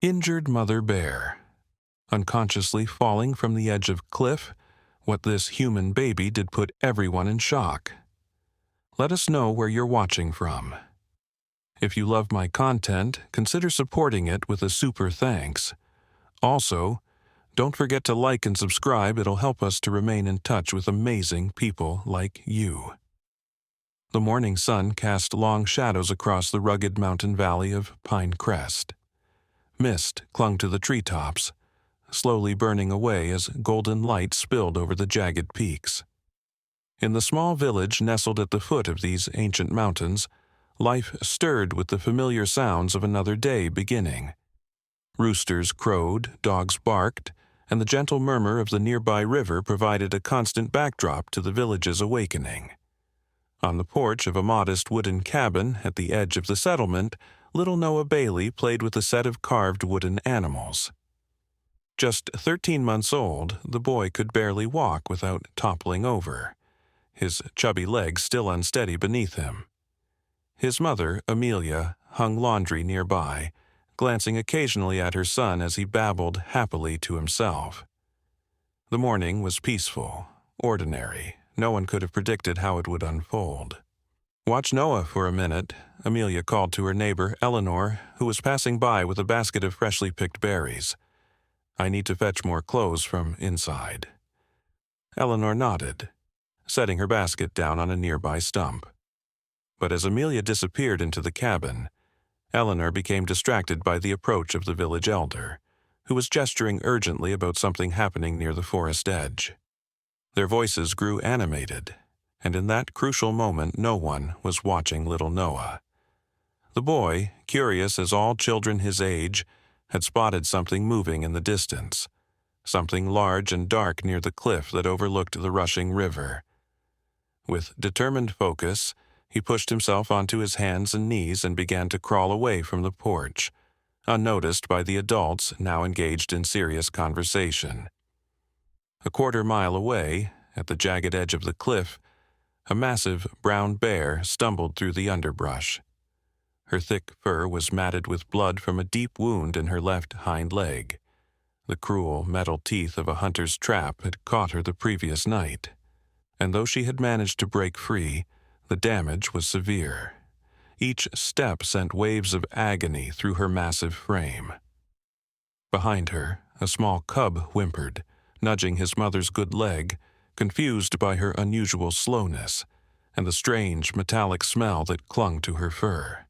Injured mother bear. Unconsciously falling from the edge of cliff, what this human baby did put everyone in shock. Let us know where you're watching from. If you love my content, consider supporting it with a super thanks. Also, don't forget to like and subscribe. It'll help us to remain in touch with amazing people like you. The morning sun cast long shadows across the rugged mountain valley of Pine Crest. Mist clung to the treetops, slowly burning away as golden light spilled over the jagged peaks. In the small village nestled at the foot of these ancient mountains, life stirred with the familiar sounds of another day beginning. Roosters crowed, dogs barked, and the gentle murmur of the nearby river provided a constant backdrop to the village's awakening. On the porch of a modest wooden cabin at the edge of the settlement, little Noah Bailey played with a set of carved wooden animals. Just 13 months old, the boy could barely walk without toppling over, his chubby legs still unsteady beneath him. His mother, Amelia, hung laundry nearby, glancing occasionally at her son as he babbled happily to himself. The morning was peaceful, ordinary. No one could have predicted how it would unfold. "Watch Noah for a minute," Amelia called to her neighbor, Eleanor, who was passing by with a basket of freshly picked berries. "I need to fetch more clothes from inside." Eleanor nodded, setting her basket down on a nearby stump. But as Amelia disappeared into the cabin, Eleanor became distracted by the approach of the village elder, who was gesturing urgently about something happening near the forest edge. Their voices grew animated, and in that crucial moment no one was watching little Noah. The boy, curious as all children his age, had spotted something moving in the distance, something large and dark near the cliff that overlooked the rushing river. With determined focus, he pushed himself onto his hands and knees and began to crawl away from the porch, unnoticed by the adults now engaged in serious conversation. A quarter-mile away, at the jagged edge of the cliff, a massive brown bear stumbled through the underbrush. Her thick fur was matted with blood from a deep wound in her left hind leg. The cruel metal teeth of a hunter's trap had caught her the previous night, and though she had managed to break free, the damage was severe. Each step sent waves of agony through her massive frame. Behind her, a small cub whimpered, nudging his mother's good leg, confused by her unusual slowness and the strange metallic smell that clung to her fur.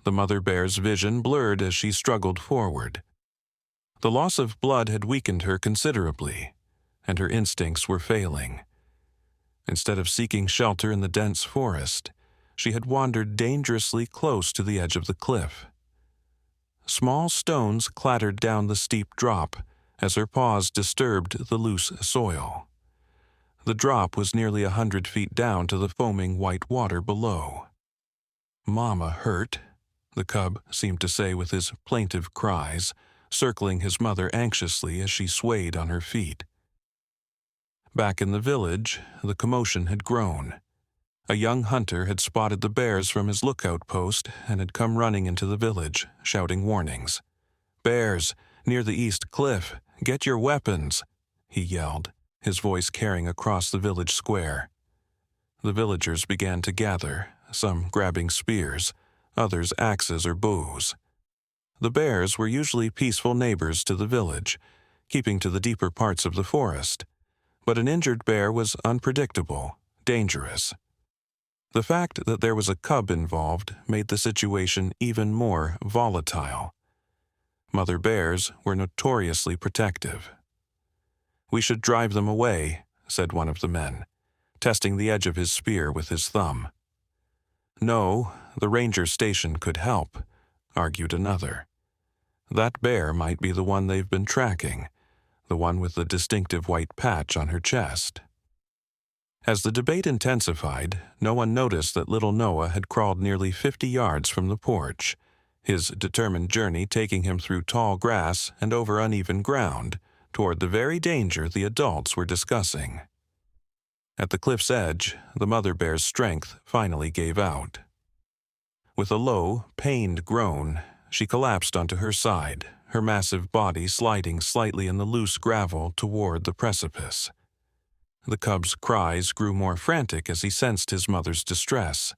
The mother bear's vision blurred as she struggled forward. The loss of blood had weakened her considerably, and her instincts were failing. Instead of seeking shelter in the dense forest, she had wandered dangerously close to the edge of the cliff. Small stones clattered down the steep drop as her paws disturbed the loose soil. The drop was nearly 100 feet down to the foaming white water below. "Mama hurt," the cub seemed to say with his plaintive cries, circling his mother anxiously as she swayed on her feet. Back in the village, the commotion had grown. A young hunter had spotted the bears from his lookout post and had come running into the village, shouting warnings. "Bears, near the east cliff, get your weapons," he yelled, his voice carrying across the village square. The villagers began to gather, some grabbing spears, others axes or bows. The bears were usually peaceful neighbors to the village, keeping to the deeper parts of the forest. But an injured bear was unpredictable, dangerous. The fact that there was a cub involved made the situation even more volatile. Mother bears were notoriously protective. "We should drive them away," said one of the men, testing the edge of his spear with his thumb. "No, the ranger station could help," argued another. "That bear might be the one they've been tracking, the one with the distinctive white patch on her chest." As the debate intensified, no one noticed that little Noah had crawled nearly 50 yards from the porch, his determined journey taking him through tall grass and over uneven ground, toward the very danger the adults were discussing. At the cliff's edge, the mother bear's strength finally gave out. With a low, pained groan, she collapsed onto her side, her massive body sliding slightly in the loose gravel toward the precipice. The cub's cries grew more frantic as he sensed his mother's distress.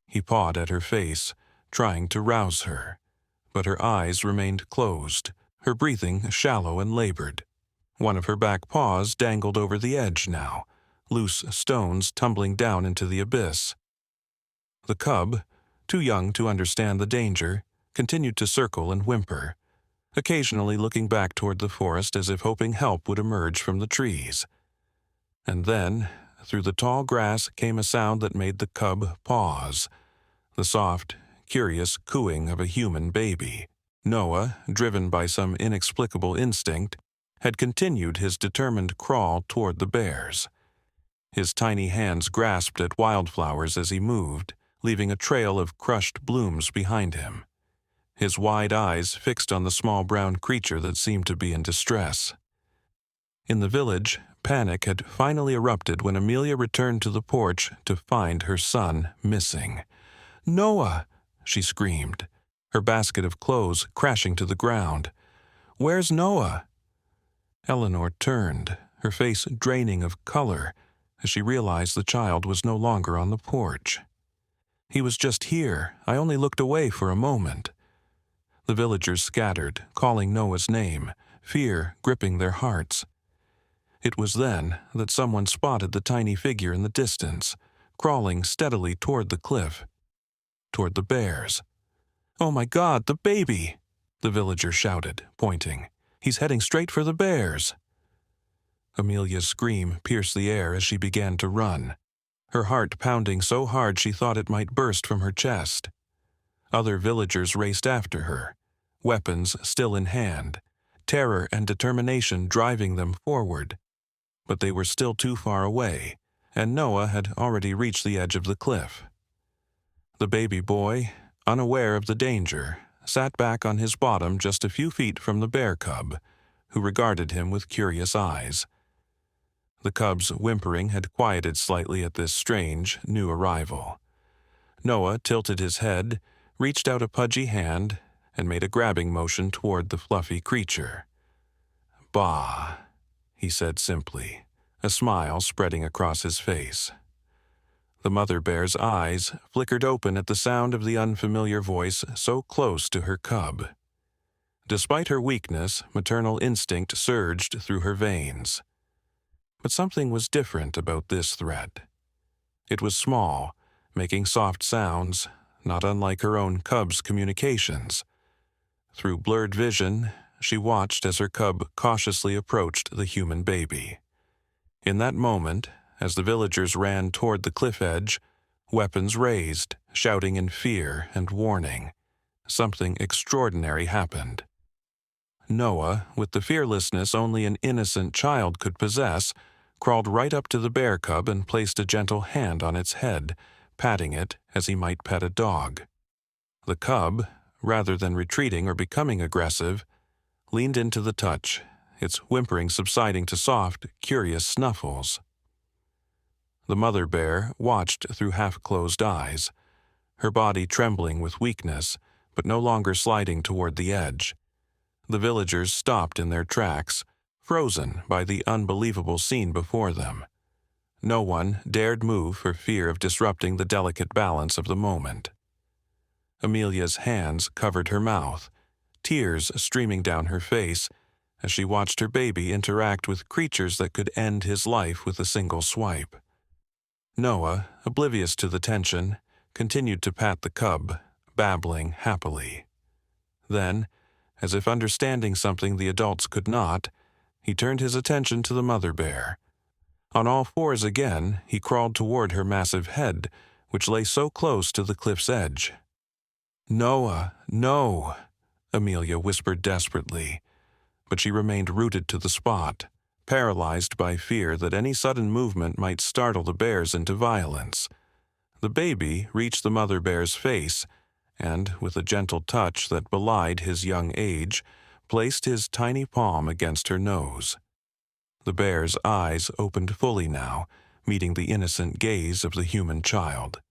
He pawed at her face, trying to rouse her, but her eyes remained closed, her breathing shallow and labored. One of her back paws dangled over the edge now, loose stones tumbling down into the abyss. The cub, too young to understand the danger, continued to circle and whimper, occasionally looking back toward the forest as if hoping help would emerge from the trees. And then, through the tall grass came a sound that made the cub pause, the soft, curious cooing of a human baby. Noah, driven by some inexplicable instinct, had continued his determined crawl toward the bears. His tiny hands grasped at wildflowers as he moved, leaving a trail of crushed blooms behind him. His wide eyes fixed on the small brown creature that seemed to be in distress. In the village, panic had finally erupted when Amelia returned to the porch to find her son missing. "Noah!" she screamed, her basket of clothes crashing to the ground. "Where's Noah?" Eleanor turned, her face draining of color, as she realized the child was no longer on the porch. "He was just here. I only looked away for a moment." The villagers scattered, calling Noah's name, fear gripping their hearts. It was then that someone spotted the tiny figure in the distance, crawling steadily toward the cliff, toward the bears. "Oh my God, the baby!" the villager shouted, pointing. "He's heading straight for the bears." Amelia's scream pierced the air as she began to run, her heart pounding so hard she thought it might burst from her chest. Other villagers raced after her, weapons still in hand, terror and determination driving them forward. But they were still too far away, and Noah had already reached the edge of the cliff. The baby boy, unaware of the danger, sat back on his bottom just a few feet from the bear cub, who regarded him with curious eyes. The cub's whimpering had quieted slightly at this strange, new arrival. Noah tilted his head, reached out a pudgy hand, and made a grabbing motion toward the fluffy creature. "Bah," he said simply, a smile spreading across his face. The mother bear's eyes flickered open at the sound of the unfamiliar voice so close to her cub. Despite her weakness, maternal instinct surged through her veins. But something was different about this threat. It was small, making soft sounds, not unlike her own cub's communications. Through blurred vision, she watched as her cub cautiously approached the human baby. In that moment, as the villagers ran toward the cliff edge, weapons raised, shouting in fear and warning, something extraordinary happened. Noah, with the fearlessness only an innocent child could possess, crawled right up to the bear cub and placed a gentle hand on its head, patting it as he might pet a dog. The cub, rather than retreating or becoming aggressive, leaned into the touch, its whimpering subsiding to soft, curious snuffles. The mother bear watched through half-closed eyes, her body trembling with weakness, but no longer sliding toward the edge. The villagers stopped in their tracks, frozen by the unbelievable scene before them. No one dared move for fear of disrupting the delicate balance of the moment. Amelia's hands covered her mouth, tears streaming down her face as she watched her baby interact with creatures that could end his life with a single swipe. Noah, oblivious to the tension, continued to pat the cub, babbling happily. Then, as if understanding something the adults could not, he turned his attention to the mother bear. On all fours again, he crawled toward her massive head, which lay so close to the cliff's edge. "Noah, no," Amelia whispered desperately, but she remained rooted to the spot, paralyzed by fear that any sudden movement might startle the bears into violence. The baby reached the mother bear's face, and, with a gentle touch that belied his young age, placed his tiny palm against her nose. The bear's eyes opened fully now, meeting the innocent gaze of the human child.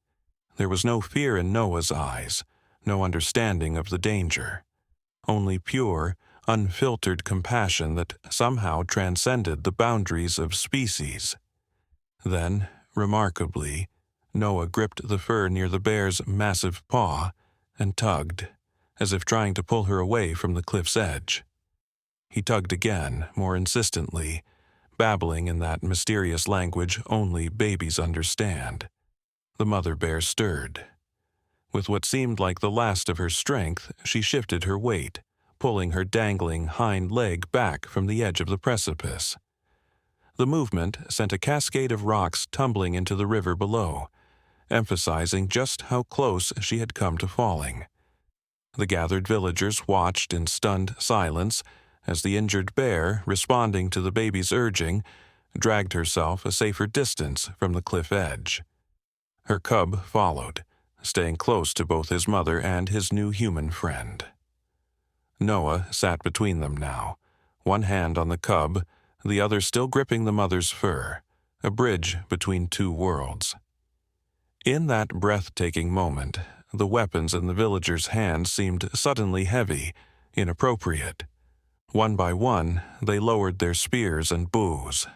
There was no fear in Noah's eyes, no understanding of the danger. only pure, unfiltered compassion that somehow transcended the boundaries of species. Then, remarkably, Noah gripped the fur near the bear's massive paw and tugged, as if trying to pull her away from the cliff's edge. He tugged again, more insistently, babbling in that mysterious language only babies understand. The mother bear stirred. With what seemed like the last of her strength, she shifted her weight, pulling her dangling hind leg back from the edge of the precipice. The movement sent a cascade of rocks tumbling into the river below, emphasizing just how close she had come to falling. The gathered villagers watched in stunned silence as the injured bear, responding to the baby's urging, dragged herself a safer distance from the cliff edge. Her cub followed, staying close to both his mother and his new human friend. Noah sat between them now, one hand on the cub, the other still gripping the mother's fur, a bridge between two worlds. In that breathtaking moment, the weapons in the villagers' hands seemed suddenly heavy, inappropriate. One by one, they lowered their spears and bows.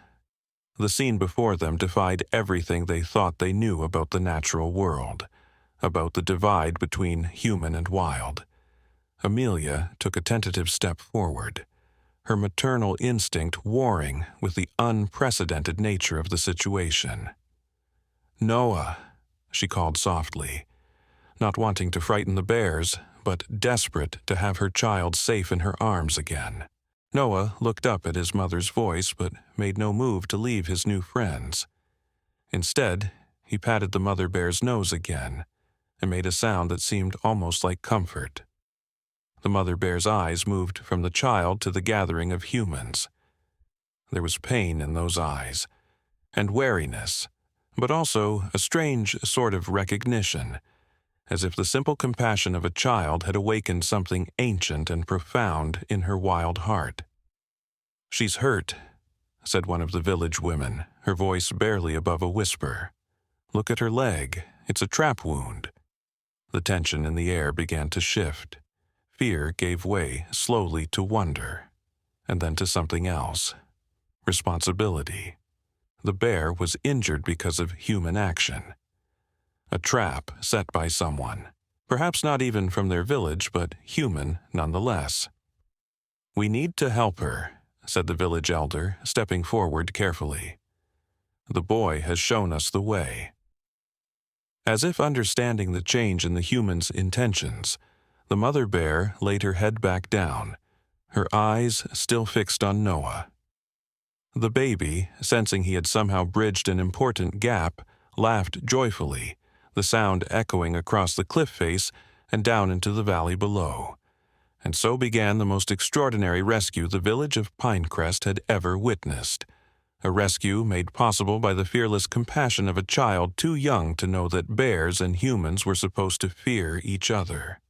The scene before them defied everything they thought they knew about the natural world, about the divide between human and wild. Amelia took a tentative step forward, her maternal instinct warring with the unprecedented nature of the situation. "Noah," she called softly, not wanting to frighten the bears, but desperate to have her child safe in her arms again. Noah looked up at his mother's voice but made no move to leave his new friends. Instead, he patted the mother bear's nose again and made a sound that seemed almost like comfort. The mother bear's eyes moved from the child to the gathering of humans. There was pain in those eyes, and wariness, but also a strange sort of recognition, as if the simple compassion of a child had awakened something ancient and profound in her wild heart. "She's hurt," said one of the village women, her voice barely above a whisper. "Look at her leg. It's a trap wound." The tension in the air began to shift. Fear gave way slowly to wonder, and then to something else. Responsibility. The bear was injured because of human action. A trap set by someone, perhaps not even from their village, but human nonetheless. "We need to help her," said the village elder, stepping forward carefully. "The boy has shown us the way." As if understanding the change in the human's intentions, the mother bear laid her head back down, her eyes still fixed on Noah. The baby, sensing he had somehow bridged an important gap, laughed joyfully, the sound echoing across the cliff face and down into the valley below. And so began the most extraordinary rescue the village of Pinecrest had ever witnessed. A rescue made possible by the fearless compassion of a child too young to know that bears and humans were supposed to fear each other.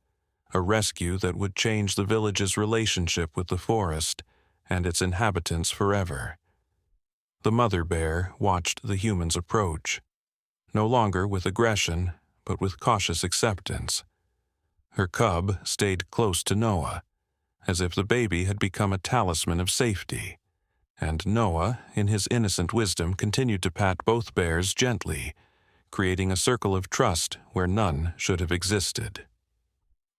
A rescue that would change the village's relationship with the forest and its inhabitants forever. The mother bear watched the humans approach, no longer with aggression, but with cautious acceptance. Her cub stayed close to Noah, as if the baby had become a talisman of safety, and Noah, in his innocent wisdom, continued to pat both bears gently, creating a circle of trust where none should have existed.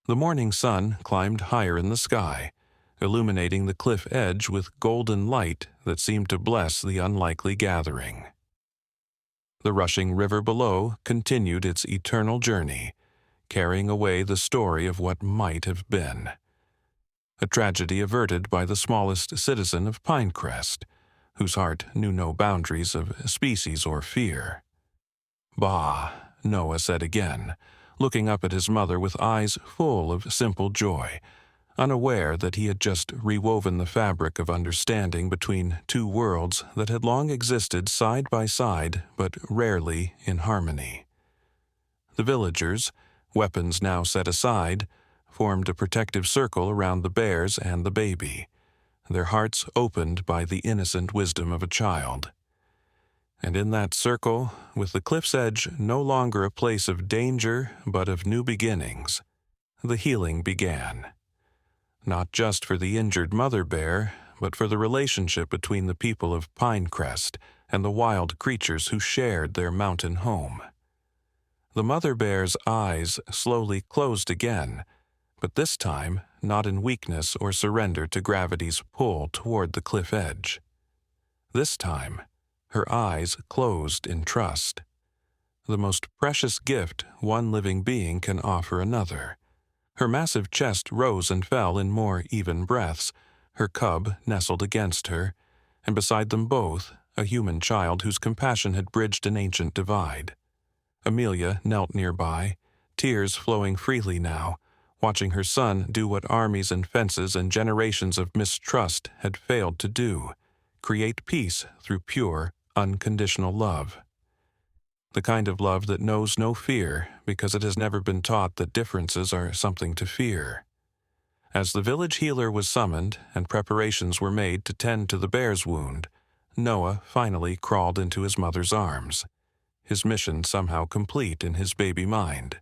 The morning sun climbed higher in the sky, illuminating the cliff edge with golden light that seemed to bless the unlikely gathering. The rushing river below continued its eternal journey, carrying away the story of what might have been. A tragedy averted by the smallest citizen of Pinecrest, whose heart knew no boundaries of species or fear. "Bah," Noah said again, looking up at his mother with eyes full of simple joy, unaware that he had just rewoven the fabric of understanding between two worlds that had long existed side by side but rarely in harmony. The villagers, weapons now set aside, formed a protective circle around the bears and the baby, their hearts opened by the innocent wisdom of a child. And in that circle, with the cliff's edge no longer a place of danger but of new beginnings, the healing began. not just for the injured mother bear, but for the relationship between the people of Pinecrest and the wild creatures who shared their mountain home. The mother bear's eyes slowly closed again, but this time not in weakness or surrender to gravity's pull toward the cliff edge. This time, her eyes closed in trust. The most precious gift one living being can offer another. Her massive chest rose and fell in more even breaths, her cub nestled against her, and beside them both, a human child whose compassion had bridged an ancient divide. Amelia knelt nearby, tears flowing freely now, watching her son do what armies and fences and generations of mistrust had failed to do, create peace through pure, unconditional love. The kind of love that knows no fear because it has never been taught that differences are something to fear. As the village healer was summoned and preparations were made to tend to the bear's wound, Noah finally crawled into his mother's arms, his mission somehow complete in his baby mind.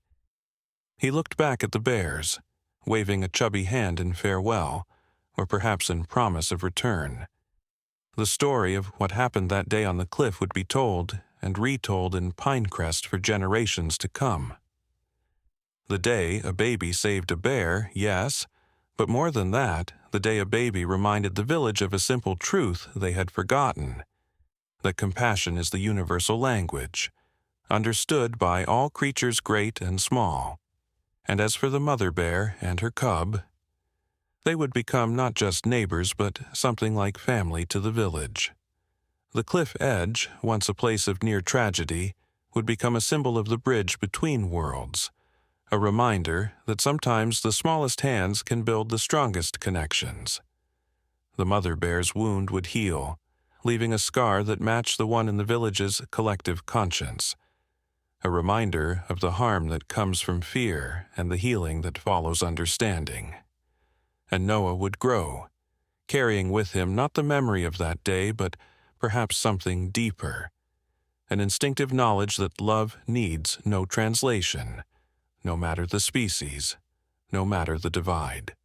He looked back at the bears, waving a chubby hand in farewell, or perhaps in promise of return. The story of what happened that day on the cliff would be told and retold in Pinecrest for generations to come. The day a baby saved a bear, yes, but more than that, the day a baby reminded the village of a simple truth they had forgotten, that compassion is the universal language, understood by all creatures great and small. And as for the mother bear and her cub, they would become not just neighbors but something like family to the village. The cliff edge, once a place of near tragedy, would become a symbol of the bridge between worlds, a reminder that sometimes the smallest hands can build the strongest connections. The mother bear's wound would heal, leaving a scar that matched the one in the village's collective conscience, a reminder of the harm that comes from fear and the healing that follows understanding. And Noah would grow, carrying with him not the memory of that day, but perhaps something deeper, an instinctive knowledge that love needs no translation, no matter the species, no matter the divide.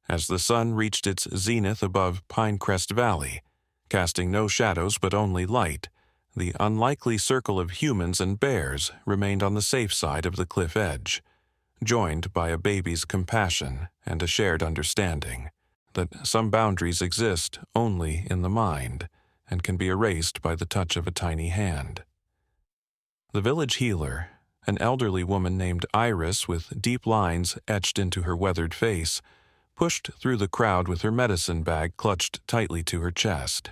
As the sun reached its zenith above Pinecrest Valley, casting no shadows but only light, the unlikely circle of humans and bears remained on the safe side of the cliff edge, joined by a baby's compassion and a shared understanding that some boundaries exist only in the mind and can be erased by the touch of a tiny hand. The village healer, an elderly woman named Iris with deep lines etched into her weathered face, pushed through the crowd with her medicine bag clutched tightly to her chest.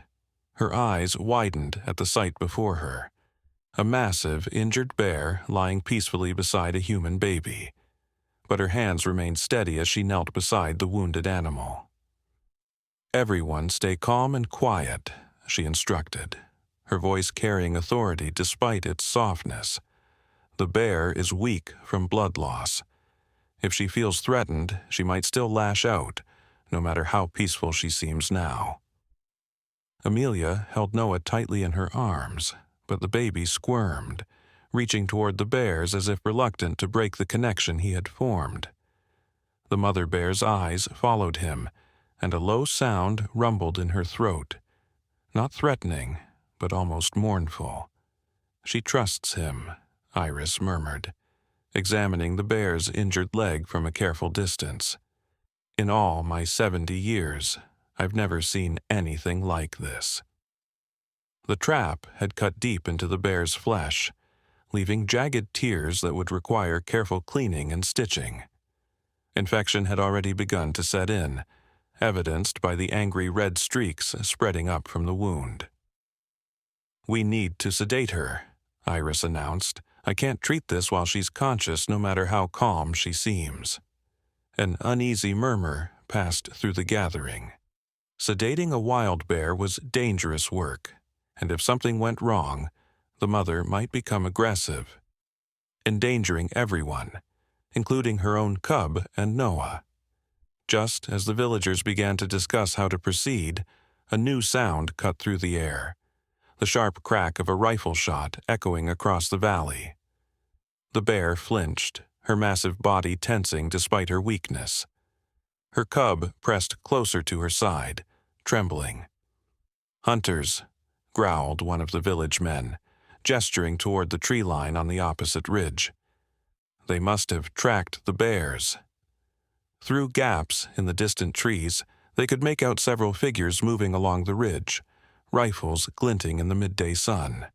Her eyes widened at the sight before her, a massive, injured bear lying peacefully beside a human baby. But her hands remained steady as she knelt beside the wounded animal. "Everyone stay calm and quiet," she instructed, her voice carrying authority despite its softness. "The bear is weak from blood loss. If she feels threatened, she might still lash out, no matter how peaceful she seems now." Amelia held Noah tightly in her arms, but the baby squirmed, reaching toward the bears as if reluctant to break the connection he had formed. The mother bear's eyes followed him, and a low sound rumbled in her throat, not threatening, but almost mournful. "She trusts him," Iris murmured, examining the bear's injured leg from a careful distance. "In all my 70 years, I've never seen anything like this." The trap had cut deep into the bear's flesh, leaving jagged tears that would require careful cleaning and stitching. Infection had already begun to set in, evidenced by the angry red streaks spreading up from the wound. "We need to sedate her," Iris announced. "I can't treat this while she's conscious, no matter how calm she seems." An uneasy murmur passed through the gathering. Sedating a wild bear was dangerous work, and if something went wrong, the mother might become aggressive, endangering everyone, including her own cub and Noah. Just as the villagers began to discuss how to proceed, a new sound cut through the air, the sharp crack of a rifle shot echoing across the valley. The bear flinched, her massive body tensing despite her weakness. Her cub pressed closer to her side, trembling. "Hunters," growled one of the village men, gesturing toward the tree line on the opposite ridge. They must have tracked the bears. Through gaps in the distant trees, they could make out several figures moving along the ridge, rifles glinting in the midday sun.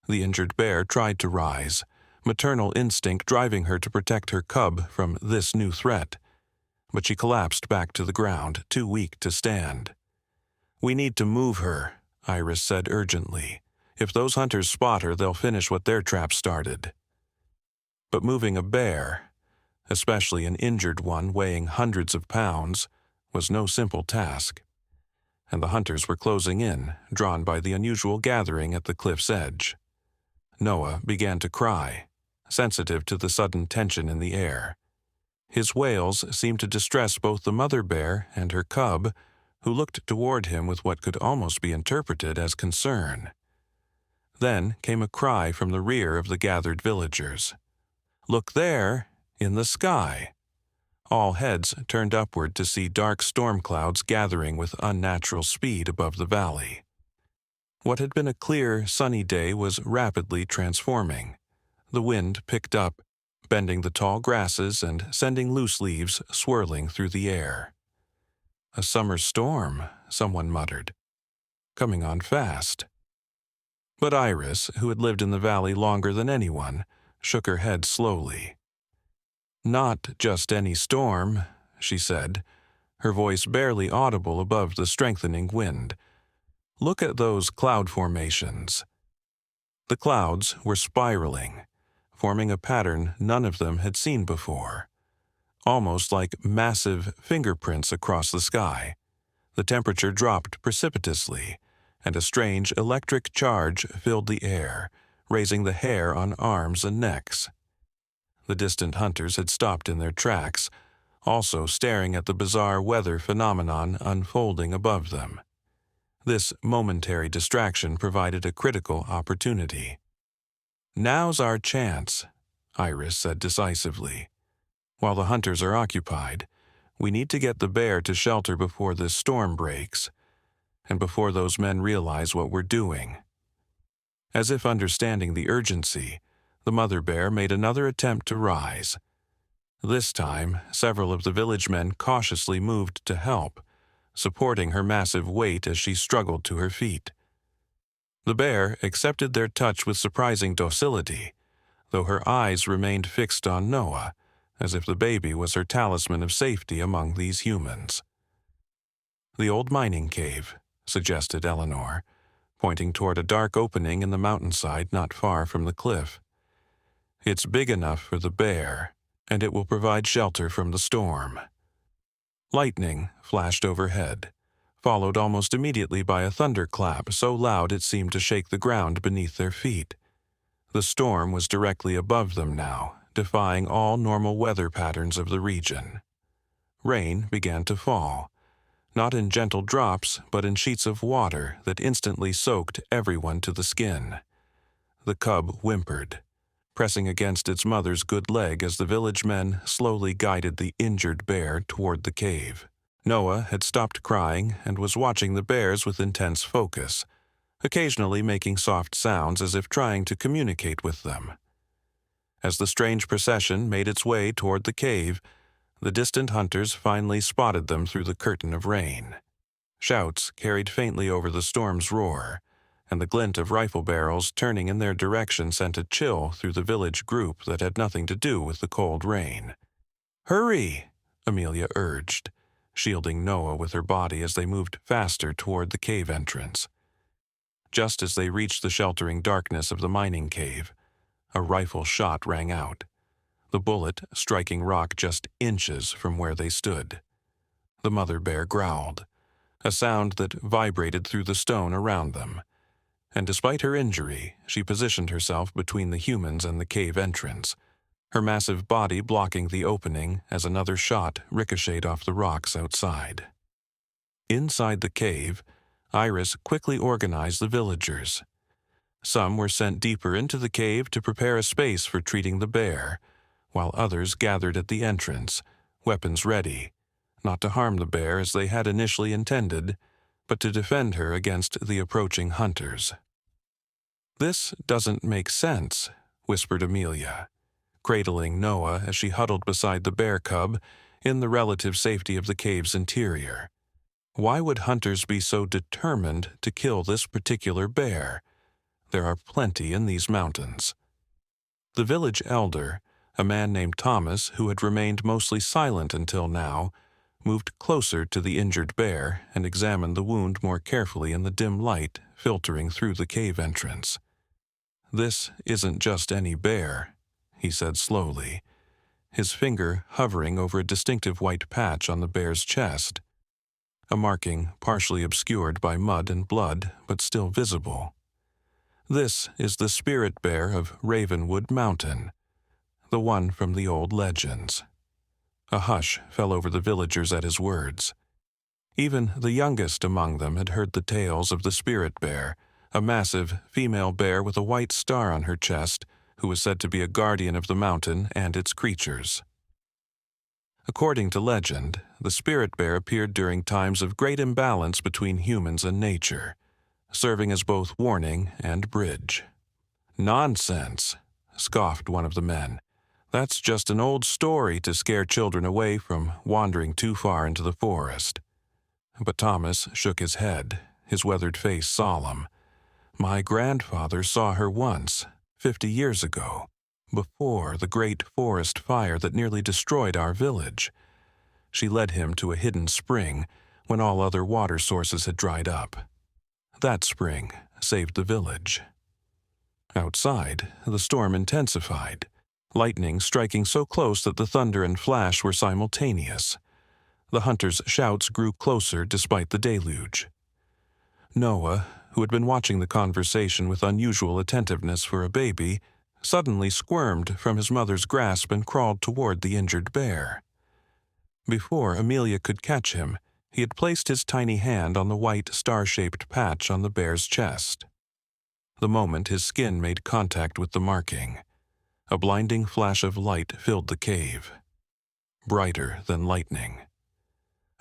The injured bear tried to rise, maternal instinct driving her to protect her cub from this new threat, but she collapsed back to the ground, too weak to stand. "We need to move her," Iris said urgently. "If those hunters spot her, they'll finish what their trap started." But moving a bear, especially an injured one weighing hundreds of pounds, was no simple task. And the hunters were closing in, drawn by the unusual gathering at the cliff's edge. Noah began to cry, sensitive to the sudden tension in the air. His wails seemed to distress both the mother bear and her cub, who looked toward him with what could almost be interpreted as concern. Then came a cry from the rear of the gathered villagers. "Look there, in the sky!" All heads turned upward to see dark storm clouds gathering with unnatural speed above the valley. What had been a clear, sunny day was rapidly transforming. The wind picked up, bending the tall grasses and sending loose leaves swirling through the air. "A summer storm," someone muttered, "coming on fast." But Iris, who had lived in the valley longer than anyone, shook her head slowly. "Not just any storm," she said, her voice barely audible above the strengthening wind. "Look at those cloud formations." The clouds were spiraling, forming a pattern none of them had seen before, almost like massive fingerprints across the sky. The temperature dropped precipitously, and a strange electric charge filled the air, raising the hair on arms and necks. The distant hunters had stopped in their tracks, also staring at the bizarre weather phenomenon unfolding above them. This momentary distraction provided a critical opportunity. "Now's our chance," Iris said decisively. "While the hunters are occupied, we need to get the bear to shelter before this storm breaks, and before those men realize what we're doing." As if understanding the urgency, the mother bear made another attempt to rise. This time, several of the village men cautiously moved to help, supporting her massive weight as she struggled to her feet. The bear accepted their touch with surprising docility, though her eyes remained fixed on Noah, as if the baby was her talisman of safety among these humans. "The old mining cave," suggested Eleanor, pointing toward a dark opening in the mountainside not far from the cliff. "It's big enough for the bear, and it will provide shelter from the storm." Lightning flashed overhead, followed almost immediately by a thunderclap so loud it seemed to shake the ground beneath their feet. The storm was directly above them now, defying all normal weather patterns of the region. Rain began to fall, not in gentle drops, but in sheets of water that instantly soaked everyone to the skin. The cub whimpered, pressing against its mother's good leg as the village men slowly guided the injured bear toward the cave. Noah had stopped crying and was watching the bears with intense focus, occasionally making soft sounds as if trying to communicate with them. As the strange procession made its way toward the cave, the distant hunters finally spotted them through the curtain of rain. Shouts carried faintly over the storm's roar, and the glint of rifle barrels turning in their direction sent a chill through the village group that had nothing to do with the cold rain. "Hurry!" Amelia urged, shielding Noah with her body as they moved faster toward the cave entrance. Just as they reached the sheltering darkness of the mining cave, a rifle shot rang out, the bullet striking rock just inches from where they stood. The mother bear growled, a sound that vibrated through the stone around them, and despite her injury, she positioned herself between the humans and the cave entrance, her massive body blocking the opening as another shot ricocheted off the rocks outside. Inside the cave, Iris quickly organized the villagers. Some were sent deeper into the cave to prepare a space for treating the bear, while others gathered at the entrance, weapons ready, not to harm the bear as they had initially intended, but to defend her against the approaching hunters. "This doesn't make sense," whispered Amelia, cradling Noah as she huddled beside the bear cub in the relative safety of the cave's interior. "Why would hunters be so determined to kill this particular bear? There are plenty in these mountains." The village elder, a man named Thomas who had remained mostly silent until now, moved closer to the injured bear and examined the wound more carefully in the dim light filtering through the cave entrance. "This isn't just any bear," he said slowly, his finger hovering over a distinctive white patch on the bear's chest, a marking partially obscured by mud and blood but still visible. "This is the spirit bear of Ravenwood Mountain, the one from the old legends." A hush fell over the villagers at his words. Even the youngest among them had heard the tales of the spirit bear, a massive female bear with a white star on her chest who was said to be a guardian of the mountain and its creatures. According to legend, the spirit bear appeared during times of great imbalance between humans and nature, serving as both warning and bridge. "Nonsense," scoffed one of the men. "That's just an old story to scare children away from wandering too far into the forest." But Thomas shook his head, his weathered face solemn. "My grandfather saw her once, 50 years ago, before the great forest fire that nearly destroyed our village. She led him to a hidden spring when all other water sources had dried up. That spring saved the village." Outside, the storm intensified, lightning striking so close that the thunder and flash were simultaneous. The hunters' shouts grew closer despite the deluge. Noah, who had been watching the conversation with unusual attentiveness for a baby, suddenly squirmed from his mother's grasp and crawled toward the injured bear. Before Amelia could catch him, he had placed his tiny hand on the white star-shaped patch on the bear's chest. The moment his skin made contact with the marking, a blinding flash of light filled the cave, brighter than lightning,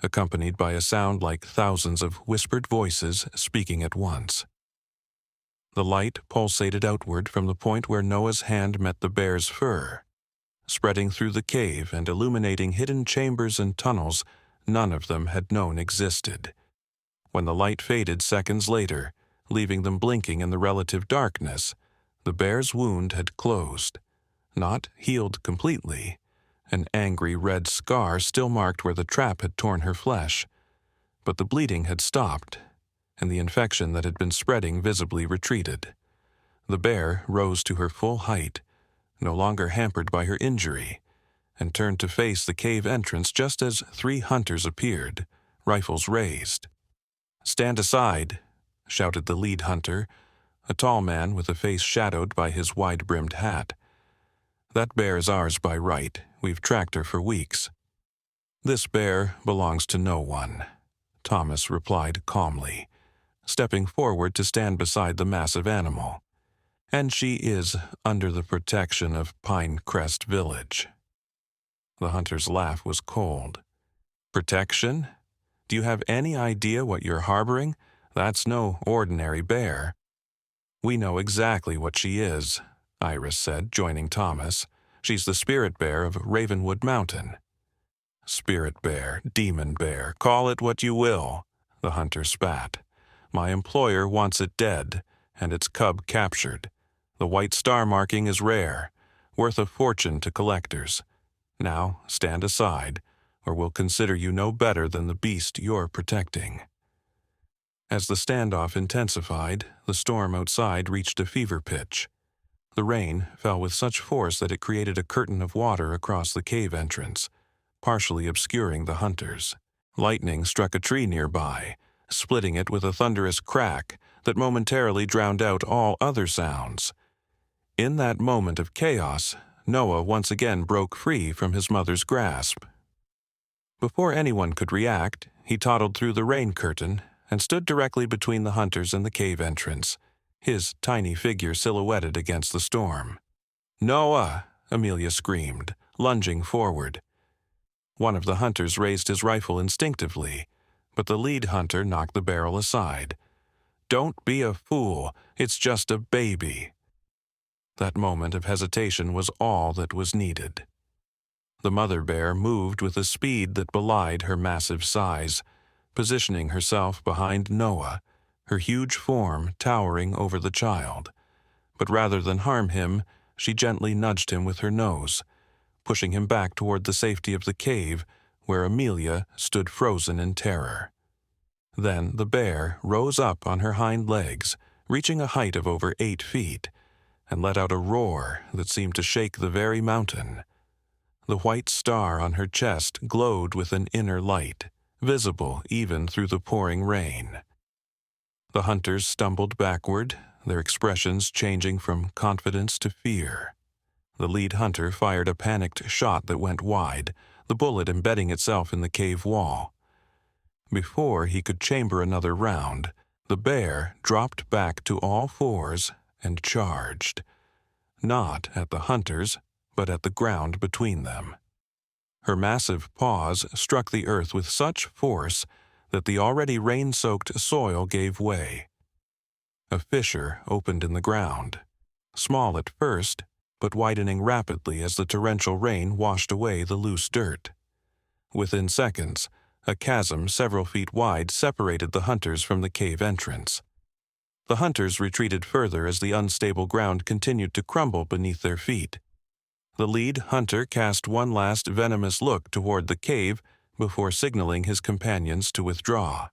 accompanied by a sound like thousands of whispered voices speaking at once. The light pulsated outward from the point where Noah's hand met the bear's fur, spreading through the cave and illuminating hidden chambers and tunnels none of them had known existed. When the light faded seconds later, leaving them blinking in the relative darkness, the bear's wound had closed, not healed completely. An angry red scar still marked where the trap had torn her flesh, but the bleeding had stopped, and the infection that had been spreading visibly retreated. The bear rose to her full height, no longer hampered by her injury, and turned to face the cave entrance just as 3 hunters appeared, rifles raised. "Stand aside," shouted the lead hunter, a tall man with a face shadowed by his wide-brimmed hat. "That bear is ours by right. We've tracked her for weeks." "This bear belongs to no one," Thomas replied calmly, stepping forward to stand beside the massive animal. "And she is under the protection of Pinecrest Village." The hunter's laugh was cold. "Protection? Do you have any idea what you're harboring? That's no ordinary bear." "We know exactly what she is," Iris said, joining Thomas. "She's the spirit bear of Ravenwood Mountain." "Spirit bear, demon bear, call it what you will," the hunter spat. "My employer wants it dead, and its cub captured. The white star marking is rare, worth a fortune to collectors. Now stand aside, or we'll consider you no better than the beast you're protecting." As the standoff intensified, the storm outside reached a fever pitch. The rain fell with such force that it created a curtain of water across the cave entrance, partially obscuring the hunters. Lightning struck a tree nearby, splitting it with a thunderous crack that momentarily drowned out all other sounds. In that moment of chaos, Noah once again broke free from his mother's grasp. Before anyone could react, he toddled through the rain curtain and stood directly between the hunters and the cave entrance, his tiny figure silhouetted against the storm. "Noah!" Amelia screamed, lunging forward. One of the hunters raised his rifle instinctively, but the lead hunter knocked the barrel aside. "Don't be a fool. It's just a baby." That moment of hesitation was all that was needed. The mother bear moved with a speed that belied her massive size, positioning herself behind Noah, her huge form towering over the child. But rather than harm him, she gently nudged him with her nose, pushing him back toward the safety of the cave, where Amelia stood frozen in terror. Then the bear rose up on her hind legs, reaching a height of over 8 feet, and let out a roar that seemed to shake the very mountain. The white star on her chest glowed with an inner light, visible even through the pouring rain. The hunters stumbled backward, their expressions changing from confidence to fear. The lead hunter fired a panicked shot that went wide, the bullet embedding itself in the cave wall. Before he could chamber another round, the bear dropped back to all fours and charged, not at the hunters, but at the ground between them. Her massive paws struck the earth with such force that the already rain-soaked soil gave way. A fissure opened in the ground, small at first, but widening rapidly as the torrential rain washed away the loose dirt. Within seconds, a chasm several feet wide separated the hunters from the cave entrance. The hunters retreated further as the unstable ground continued to crumble beneath their feet. The lead hunter cast one last venomous look toward the cave before signaling his companions to withdraw.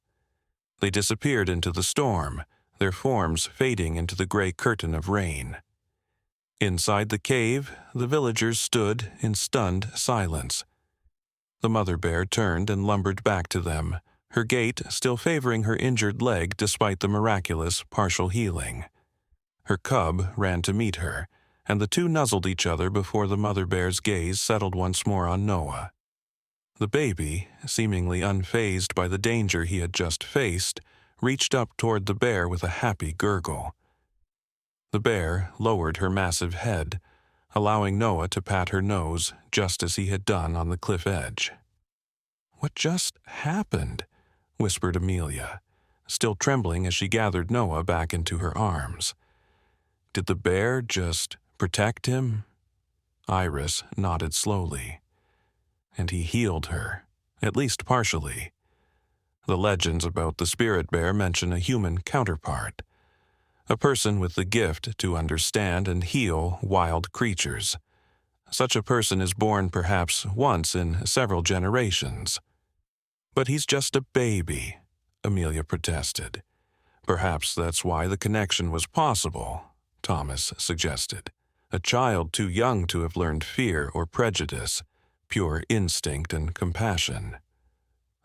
They disappeared into the storm, their forms fading into the gray curtain of rain. Inside the cave, the villagers stood in stunned silence. The mother bear turned and lumbered back to them, her gait still favoring her injured leg despite the miraculous partial healing. Her cub ran to meet her, and the two nuzzled each other before the mother bear's gaze settled once more on Noah. The baby, seemingly unfazed by the danger he had just faced, reached up toward the bear with a happy gurgle. The bear lowered her massive head, allowing Noah to pat her nose just as he had done on the cliff edge. "What just happened?" whispered Amelia, still trembling as she gathered Noah back into her arms. "Did the bear just protect him?" Iris nodded slowly. "And he healed her, at least partially. The legends about the spirit bear mention a human counterpart, a person with the gift to understand and heal wild creatures. Such a person is born perhaps once in several generations." "But he's just a baby," Amelia protested. "Perhaps that's why the connection was possible," Thomas suggested. "A child too young to have learned fear or prejudice, pure instinct and compassion."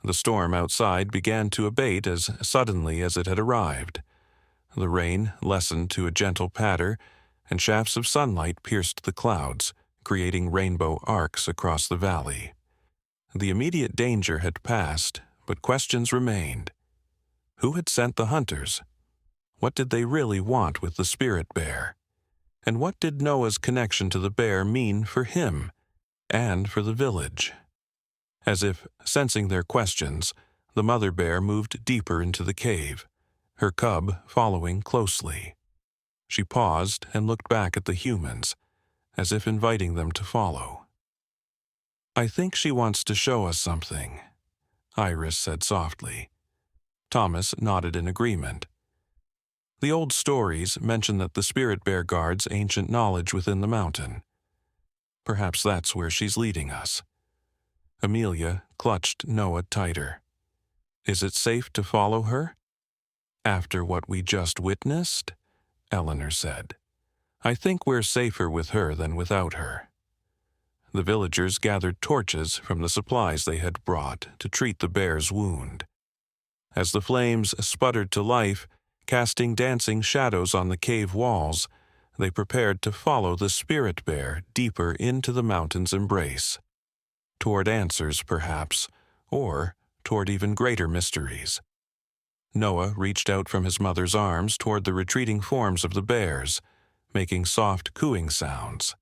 The storm outside began to abate as suddenly as it had arrived. The rain lessened to a gentle patter, and shafts of sunlight pierced the clouds, creating rainbow arcs across the valley. The immediate danger had passed, but questions remained. Who had sent the hunters? What did they really want with the spirit bear? And what did Noah's connection to the bear mean for him and for the village? As if sensing their questions, the mother bear moved deeper into the cave, her cub following closely. She paused and looked back at the humans, as if inviting them to follow. "I think she wants to show us something," Iris said softly. Thomas nodded in agreement. The old stories mention that the spirit bear guards ancient knowledge within the mountain. Perhaps that's where she's leading us. Amelia clutched Noah tighter. "Is it safe to follow her?" "After what we just witnessed?" Eleanor said. "I think we're safer with her than without her." The villagers gathered torches from the supplies they had brought to treat the bear's wound. As the flames sputtered to life, casting dancing shadows on the cave walls, they prepared to follow the spirit bear deeper into the mountain's embrace. Toward answers, perhaps, or toward even greater mysteries. Noah reached out from his mother's arms toward the retreating forms of the bears, making soft cooing sounds.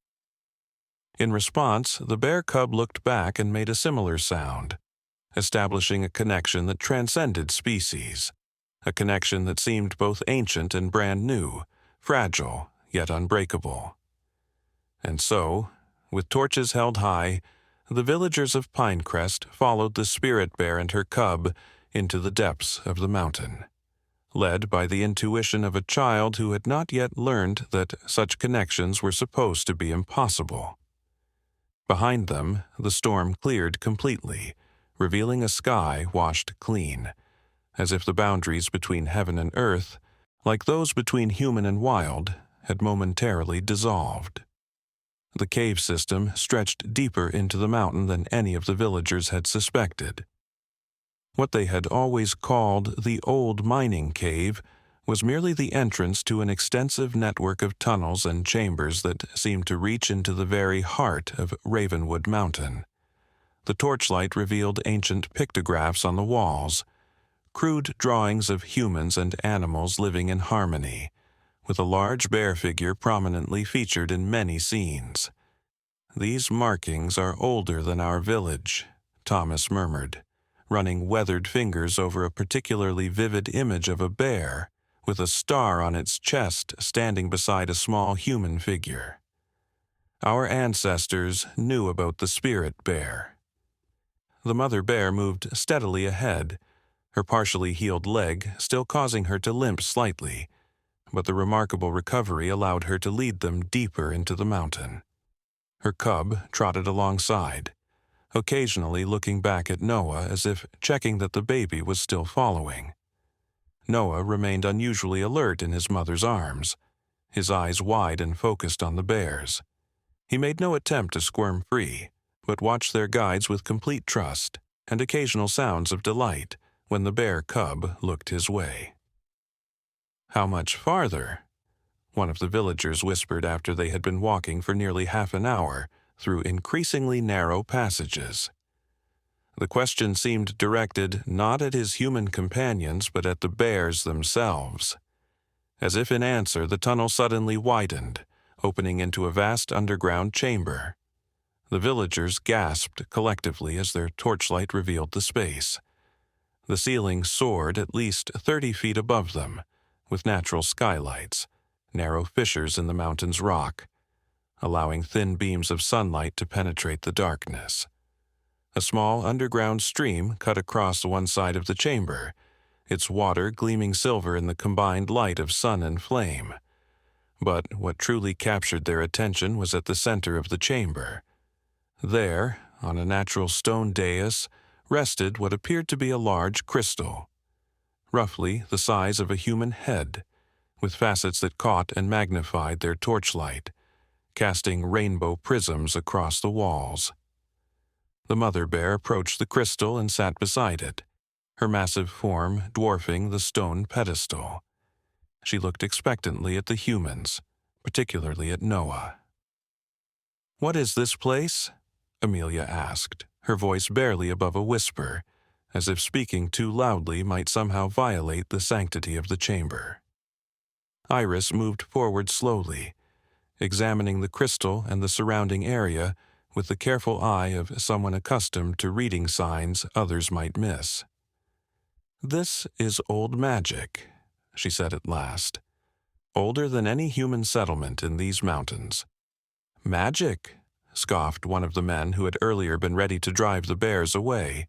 In response, the bear cub looked back and made a similar sound, establishing a connection that transcended species, a connection that seemed both ancient and brand new, fragile yet unbreakable. And so, with torches held high, the villagers of Pinecrest followed the spirit bear and her cub into the depths of the mountain, led by the intuition of a child who had not yet learned that such connections were supposed to be impossible. Behind them, the storm cleared completely, revealing a sky washed clean, as if the boundaries between heaven and earth, like those between human and wild, had momentarily dissolved. The cave system stretched deeper into the mountain than any of the villagers had suspected. What they had always called the Old Mining Cave was merely the entrance to an extensive network of tunnels and chambers that seemed to reach into the very heart of Ravenwood Mountain. The torchlight revealed ancient pictographs on the walls, crude drawings of humans and animals living in harmony, with a large bear figure prominently featured in many scenes. "These markings are older than our village," Thomas murmured, running weathered fingers over a particularly vivid image of a bear with a star on its chest standing beside a small human figure. "Our ancestors knew about the spirit bear." The mother bear moved steadily ahead, her partially healed leg still causing her to limp slightly, but the remarkable recovery allowed her to lead them deeper into the mountain. Her cub trotted alongside, occasionally looking back at Noah as if checking that the baby was still following. Noah remained unusually alert in his mother's arms, his eyes wide and focused on the bears. He made no attempt to squirm free, but watched their guides with complete trust and occasional sounds of delight when the bear cub looked his way. "How much farther?" one of the villagers whispered after they had been walking for nearly half an hour through increasingly narrow passages. The question seemed directed not at his human companions but at the bears themselves. As if in answer, the tunnel suddenly widened, opening into a vast underground chamber. The villagers gasped collectively as their torchlight revealed the space. The ceiling soared at least 30 feet above them, with natural skylights, narrow fissures in the mountain's rock, allowing thin beams of sunlight to penetrate the darkness. A small underground stream cut across one side of the chamber, its water gleaming silver in the combined light of sun and flame. But what truly captured their attention was at the center of the chamber. There, on a natural stone dais, rested what appeared to be a large crystal, roughly the size of a human head, with facets that caught and magnified their torchlight, casting rainbow prisms across the walls. The mother bear approached the crystal and sat beside it, her massive form dwarfing the stone pedestal. She looked expectantly at the humans, particularly at Noah. "What is this place?" Amelia asked, her voice barely above a whisper, as if speaking too loudly might somehow violate the sanctity of the chamber. Iris moved forward slowly, examining the crystal and the surrounding area with the careful eye of someone accustomed to reading signs others might miss. "This is old magic," she said at last. "Older than any human settlement in these mountains." "Magic?" scoffed one of the men who had earlier been ready to drive the bears away.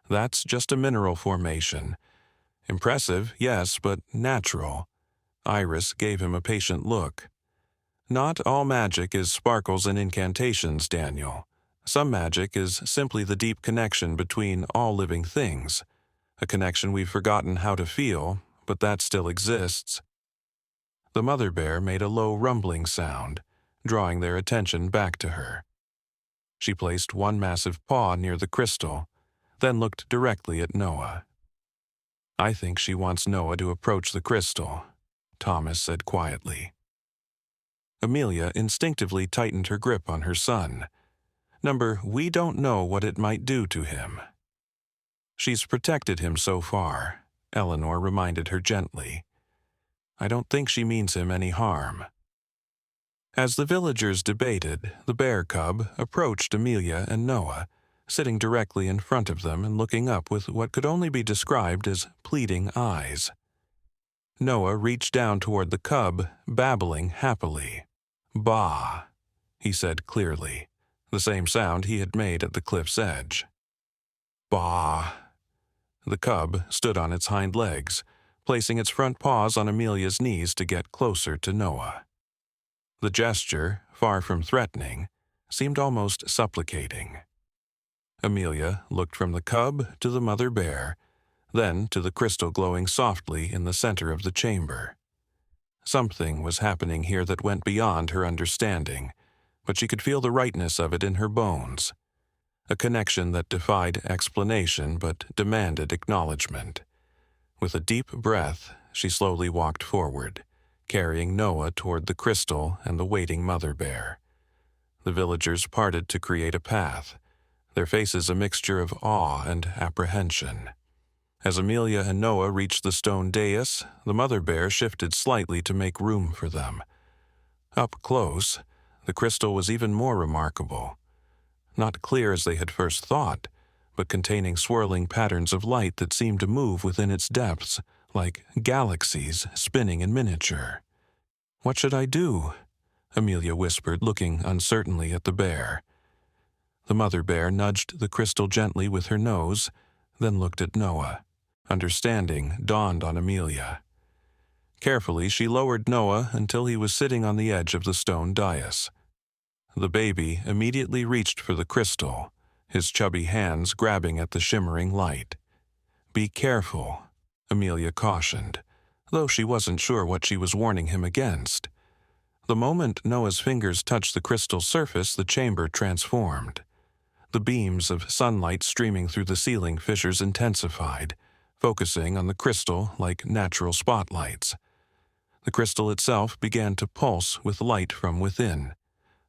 "That's just a mineral formation. Impressive, yes, but natural." Iris gave him a patient look. "Not all magic is sparkles and incantations, Daniel. Some magic is simply the deep connection between all living things, a connection we've forgotten how to feel, but that still exists." The mother bear made a low rumbling sound, drawing their attention back to her. She placed one massive paw near the crystal, then looked directly at Noah. "I think she wants Noah to approach the crystal," Thomas said quietly. Amelia instinctively tightened her grip on her son. We don't know what it might do to him." "She's protected him so far," Eleanor reminded her gently. "I don't think she means him any harm." As the villagers debated, the bear cub approached Amelia and Noah, sitting directly in front of them and looking up with what could only be described as pleading eyes. Noah reached down toward the cub, babbling happily. "Bah," he said clearly, the same sound he had made at the cliff's edge. "Bah." The cub stood on its hind legs, placing its front paws on Amelia's knees to get closer to Noah. The gesture, far from threatening, seemed almost supplicating. Amelia looked from the cub to the mother bear, then to the crystal glowing softly in the center of the chamber. Something was happening here that went beyond her understanding, but she could feel the rightness of it in her bones. A connection that defied explanation but demanded acknowledgement. With a deep breath, she slowly walked forward, carrying Noah toward the crystal and the waiting mother bear. The villagers parted to create a path, their faces a mixture of awe and apprehension. As Amelia and Noah reached the stone dais, the mother bear shifted slightly to make room for them. Up close, the crystal was even more remarkable. Not clear as they had first thought, but containing swirling patterns of light that seemed to move within its depths, like galaxies spinning in miniature. "What should I do?" Amelia whispered, looking uncertainly at the bear. The mother bear nudged the crystal gently with her nose, then looked at Noah. Understanding dawned on Amelia. Carefully, she lowered Noah until he was sitting on the edge of the stone dais. The baby immediately reached for the crystal, his chubby hands grabbing at the shimmering light. "Be careful," Amelia cautioned, though she wasn't sure what she was warning him against. The moment Noah's fingers touched the crystal surface, the chamber transformed. The beams of sunlight streaming through the ceiling fissures intensified, focusing on the crystal like natural spotlights. The crystal itself began to pulse with light from within,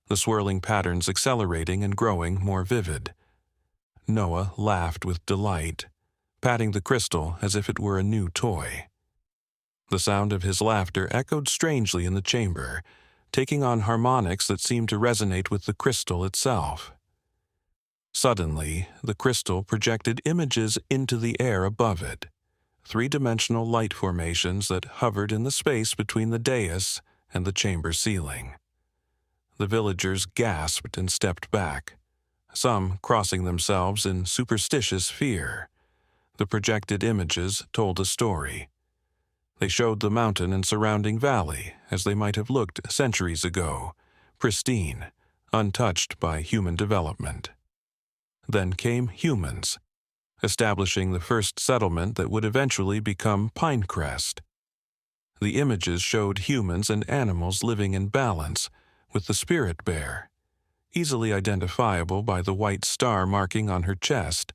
the swirling patterns accelerating and growing more vivid. Noah laughed with delight, patting the crystal as if it were a new toy. The sound of his laughter echoed strangely in the chamber, taking on harmonics that seemed to resonate with the crystal itself. Suddenly, the crystal projected images into the air above it, three-dimensional light formations that hovered in the space between the dais and the chamber ceiling. The villagers gasped and stepped back, some crossing themselves in superstitious fear. The projected images told a story. They showed the mountain and surrounding valley as they might have looked centuries ago, pristine, untouched by human development. Then came humans, establishing the first settlement that would eventually become Pinecrest. The images showed humans and animals living in balance, with the spirit bear, easily identifiable by the white star marking on her chest,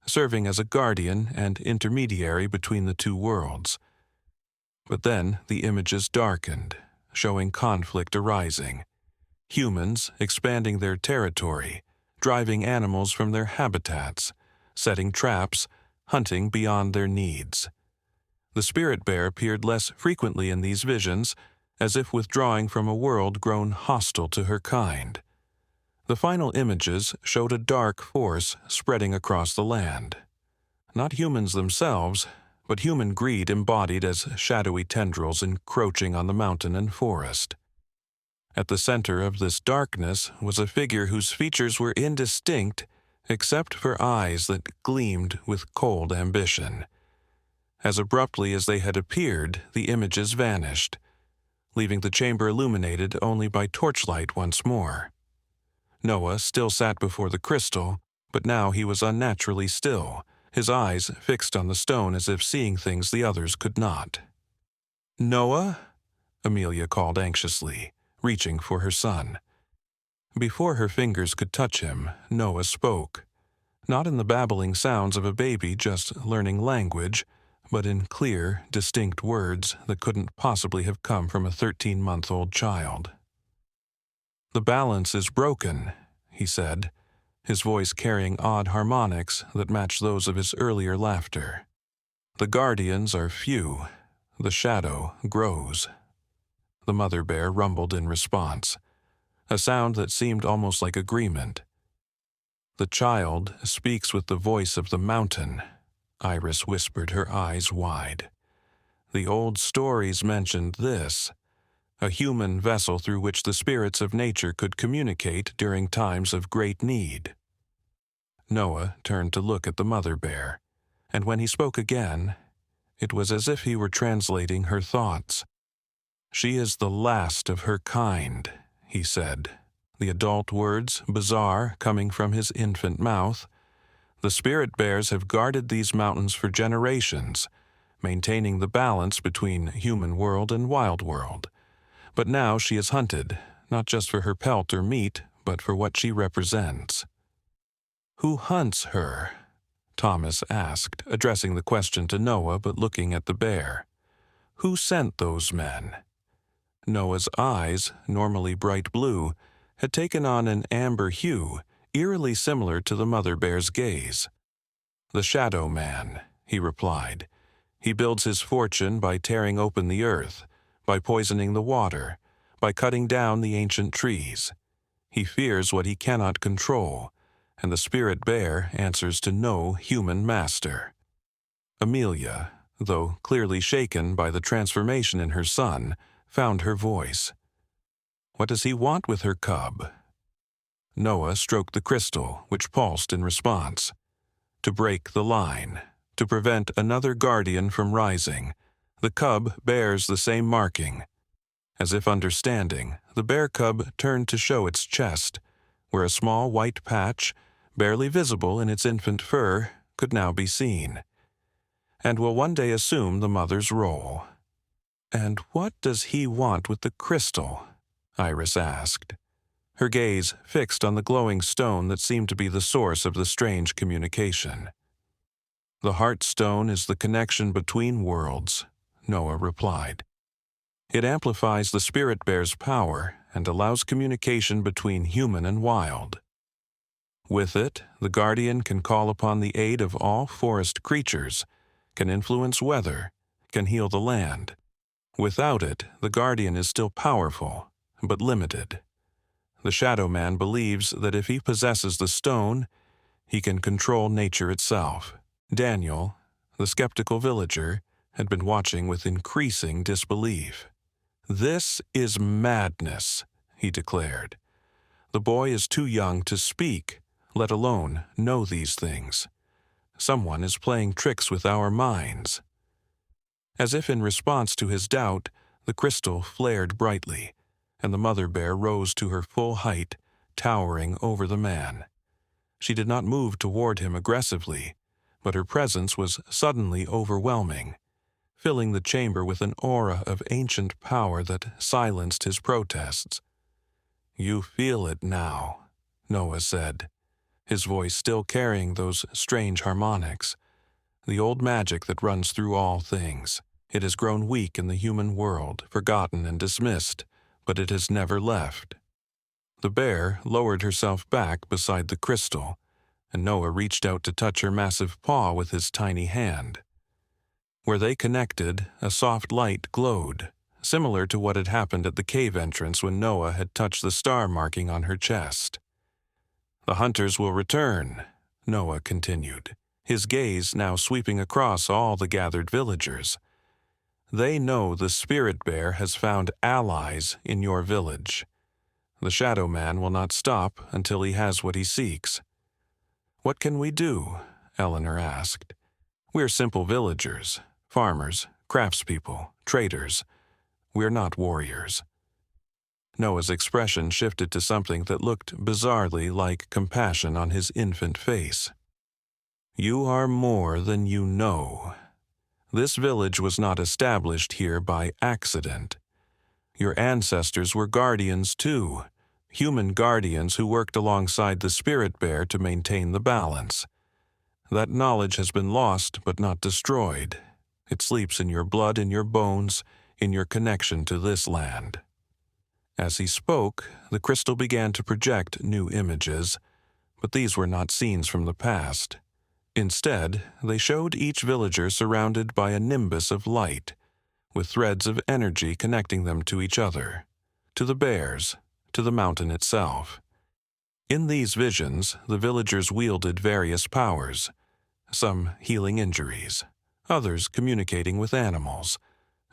serving as a guardian and intermediary between the two worlds. But then the images darkened, showing conflict arising. Humans expanding their territory, driving animals from their habitats, setting traps, hunting beyond their needs. The spirit bear appeared less frequently in these visions, as if withdrawing from a world grown hostile to her kind. The final images showed a dark force spreading across the land. Not humans themselves, but human greed embodied as shadowy tendrils encroaching on the mountain and forest. At the center of this darkness was a figure whose features were indistinct except for eyes that gleamed with cold ambition. As abruptly as they had appeared, the images vanished, leaving the chamber illuminated only by torchlight once more. Noah still sat before the crystal, but now he was unnaturally still, his eyes fixed on the stone as if seeing things the others could not. "Noah?" Amelia called anxiously, reaching for her son. Before her fingers could touch him, Noah spoke, not in the babbling sounds of a baby just learning language, but in clear, distinct words that couldn't possibly have come from a 13-month-old child. "The balance is broken," he said, his voice carrying odd harmonics that matched those of his earlier laughter. "The guardians are few. The shadow grows." The mother bear rumbled in response, a sound that seemed almost like agreement. "The child speaks with the voice of the mountain," Iris whispered, her eyes wide. "The old stories mentioned this, a human vessel through which the spirits of nature could communicate during times of great need." Noah turned to look at the mother bear, and when he spoke again, it was as if he were translating her thoughts. "She is the last of her kind," he said, the adult words bizarre coming from his infant mouth. "The spirit bears have guarded these mountains for generations, maintaining the balance between human world and wild world. But now she is hunted, not just for her pelt or meat, but for what she represents." "Who hunts her?" Thomas asked, addressing the question to Noah but looking at the bear. "Who sent those men?" Noah's eyes, normally bright blue, had taken on an amber hue, eerily similar to the mother bear's gaze. "The Shadow Man," he replied. "He builds his fortune by tearing open the earth, by poisoning the water, by cutting down the ancient trees. He fears what he cannot control, and the spirit bear answers to no human master." Amelia, though clearly shaken by the transformation in her son, found her voice. "What does he want with her cub?" Noah stroked the crystal, which pulsed in response. "To break the line, to prevent another guardian from rising. The cub bears the same marking." As if understanding, the bear cub turned to show its chest, where a small white patch, barely visible in its infant fur, could now be seen. "And will one day assume the mother's role." "And what does he want with the crystal?" Iris asked, her gaze fixed on the glowing stone that seemed to be the source of the strange communication. "The heart stone is the connection between worlds," Noah replied. "It amplifies the spirit bear's power and allows communication between human and wild. With it, the guardian can call upon the aid of all forest creatures, can influence weather, can heal the land. Without it, the guardian is still powerful, but limited. The Shadow Man believes that if he possesses the stone, he can control nature itself." Daniel, the skeptical villager, had been watching with increasing disbelief. "This is madness," he declared. "The boy is too young to speak, let alone know these things. Someone is playing tricks with our minds." As if in response to his doubt, the crystal flared brightly, and the mother bear rose to her full height, towering over the man. She did not move toward him aggressively, but her presence was suddenly overwhelming, filling the chamber with an aura of ancient power that silenced his protests. "You feel it now," Noah said, his voice still carrying those strange harmonics. "The old magic that runs through all things. It has grown weak in the human world, forgotten and dismissed, but it has never left." The bear lowered herself back beside the crystal, and Noah reached out to touch her massive paw with his tiny hand. Where they connected, a soft light glowed, similar to what had happened at the cave entrance when Noah had touched the star marking on her chest. "The hunters will return," Noah continued, his gaze now sweeping across all the gathered villagers. "They know the spirit bear has found allies in your village. The Shadow Man will not stop until he has what he seeks." "What can we do?" Eleanor asked. "We're simple villagers, farmers, craftspeople, traders. We're not warriors." Noah's expression shifted to something that looked bizarrely like compassion on his infant face. "You are more than you know. This village was not established here by accident. Your ancestors were guardians too, human guardians who worked alongside the spirit bear to maintain the balance. That knowledge has been lost but not destroyed. It sleeps in your blood, in your bones, in your connection to this land." As he spoke, the crystal began to project new images, but these were not scenes from the past. Instead, they showed each villager surrounded by a nimbus of light, with threads of energy connecting them to each other, to the bears, to the mountain itself. In these visions, the villagers wielded various powers, some healing injuries, others communicating with animals,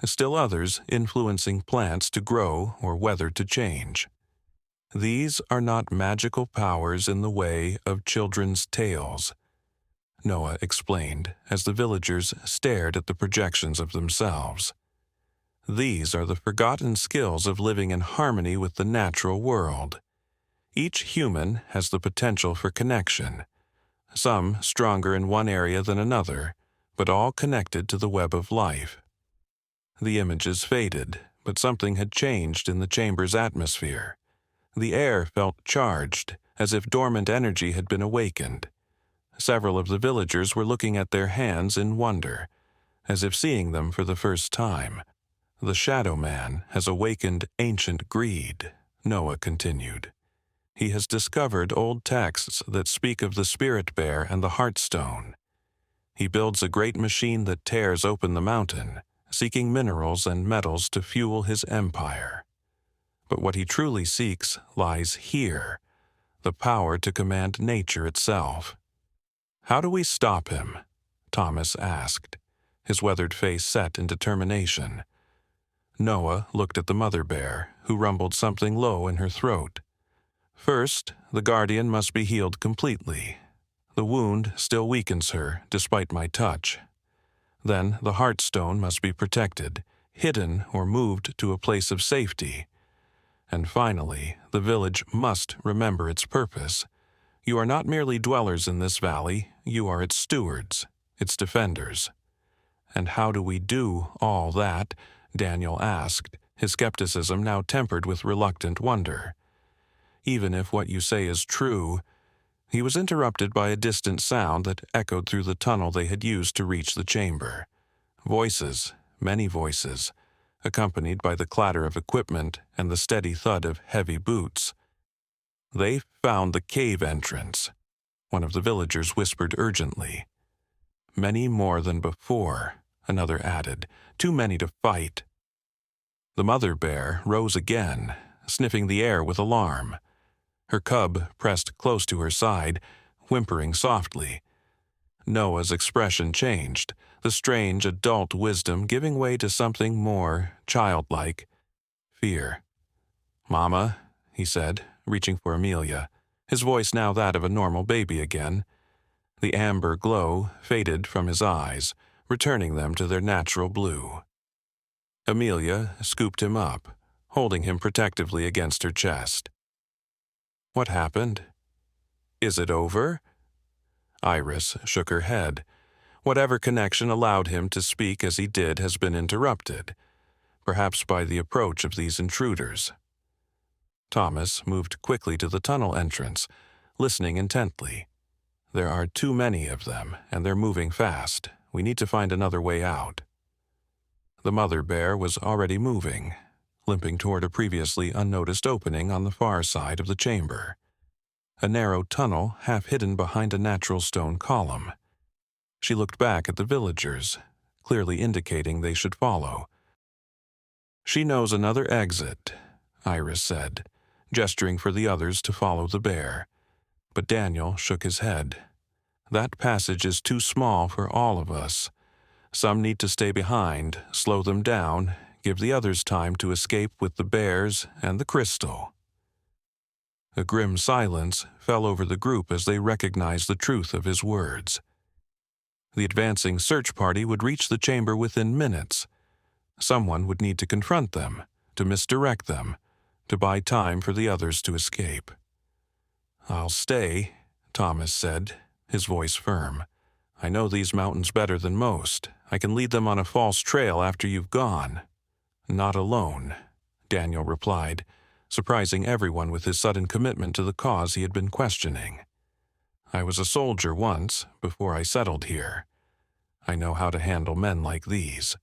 still others influencing plants to grow or weather to change. These are not magical powers in the way of children's tales, Noah explained as the villagers stared at the projections of themselves. These are the forgotten skills of living in harmony with the natural world. Each human has the potential for connection, some stronger in one area than another, but all connected to the web of life. The images faded, but something had changed in the chamber's atmosphere. The air felt charged, as if dormant energy had been awakened. Several of the villagers were looking at their hands in wonder, as if seeing them for the first time. The Shadow Man has awakened ancient greed, Noah continued. He has discovered old texts that speak of the Spirit Bear and the Heartstone. He builds a great machine that tears open the mountain, seeking minerals and metals to fuel his empire. But what he truly seeks lies here, the power to command nature itself. "How do we stop him?" Thomas asked, his weathered face set in determination. Noah looked at the mother bear, who rumbled something low in her throat. "First, the guardian must be healed completely. The wound still weakens her, despite my touch. Then the Heartstone must be protected, hidden or moved to a place of safety. And finally, the village must remember its purpose. You are not merely dwellers in this valley, you are its stewards, its defenders." "And how do we do all that?" Daniel asked, his skepticism now tempered with reluctant wonder. "Even if what you say is true—" He was interrupted by a distant sound that echoed through the tunnel they had used to reach the chamber. Voices, many voices, accompanied by the clatter of equipment and the steady thud of heavy boots. "They found the cave entrance," one of the villagers whispered urgently. "Many more than before," another added. "Too many to fight." The mother bear rose again, sniffing the air with alarm. Her cub pressed close to her side, whimpering softly. Noah's expression changed, the strange adult wisdom giving way to something more childlike, fear. "Mama," he said, reaching for Amelia, his voice now that of a normal baby again. The amber glow faded from his eyes, returning them to their natural blue. Amelia scooped him up, holding him protectively against her chest. "What happened? Is it over?" Iris shook her head. Whatever connection allowed him to speak as he did has been interrupted, perhaps by the approach of these intruders. Thomas moved quickly to the tunnel entrance, listening intently. "There are too many of them, and they're moving fast. We need to find another way out." The mother bear was already moving, limping toward a previously unnoticed opening on the far side of the chamber. A narrow tunnel half hidden behind a natural stone column. She looked back at the villagers, clearly indicating they should follow. "She knows another exit," Iris said, gesturing for the others to follow the bear. But Daniel shook his head. "That passage is too small for all of us. Some need to stay behind, slow them down, give the others time to escape with the bears and the crystal." A grim silence fell over the group as they recognized the truth of his words. The advancing search party would reach the chamber within minutes. Someone would need to confront them, to misdirect them, to buy time for the others to escape. "I'll stay," Thomas said, his voice firm. "I know these mountains better than most. I can lead them on a false trail after you've gone." "Not alone," Daniel replied, surprising everyone with his sudden commitment to the cause he had been questioning. "I was a soldier once, before I settled here. I know how to handle men like these."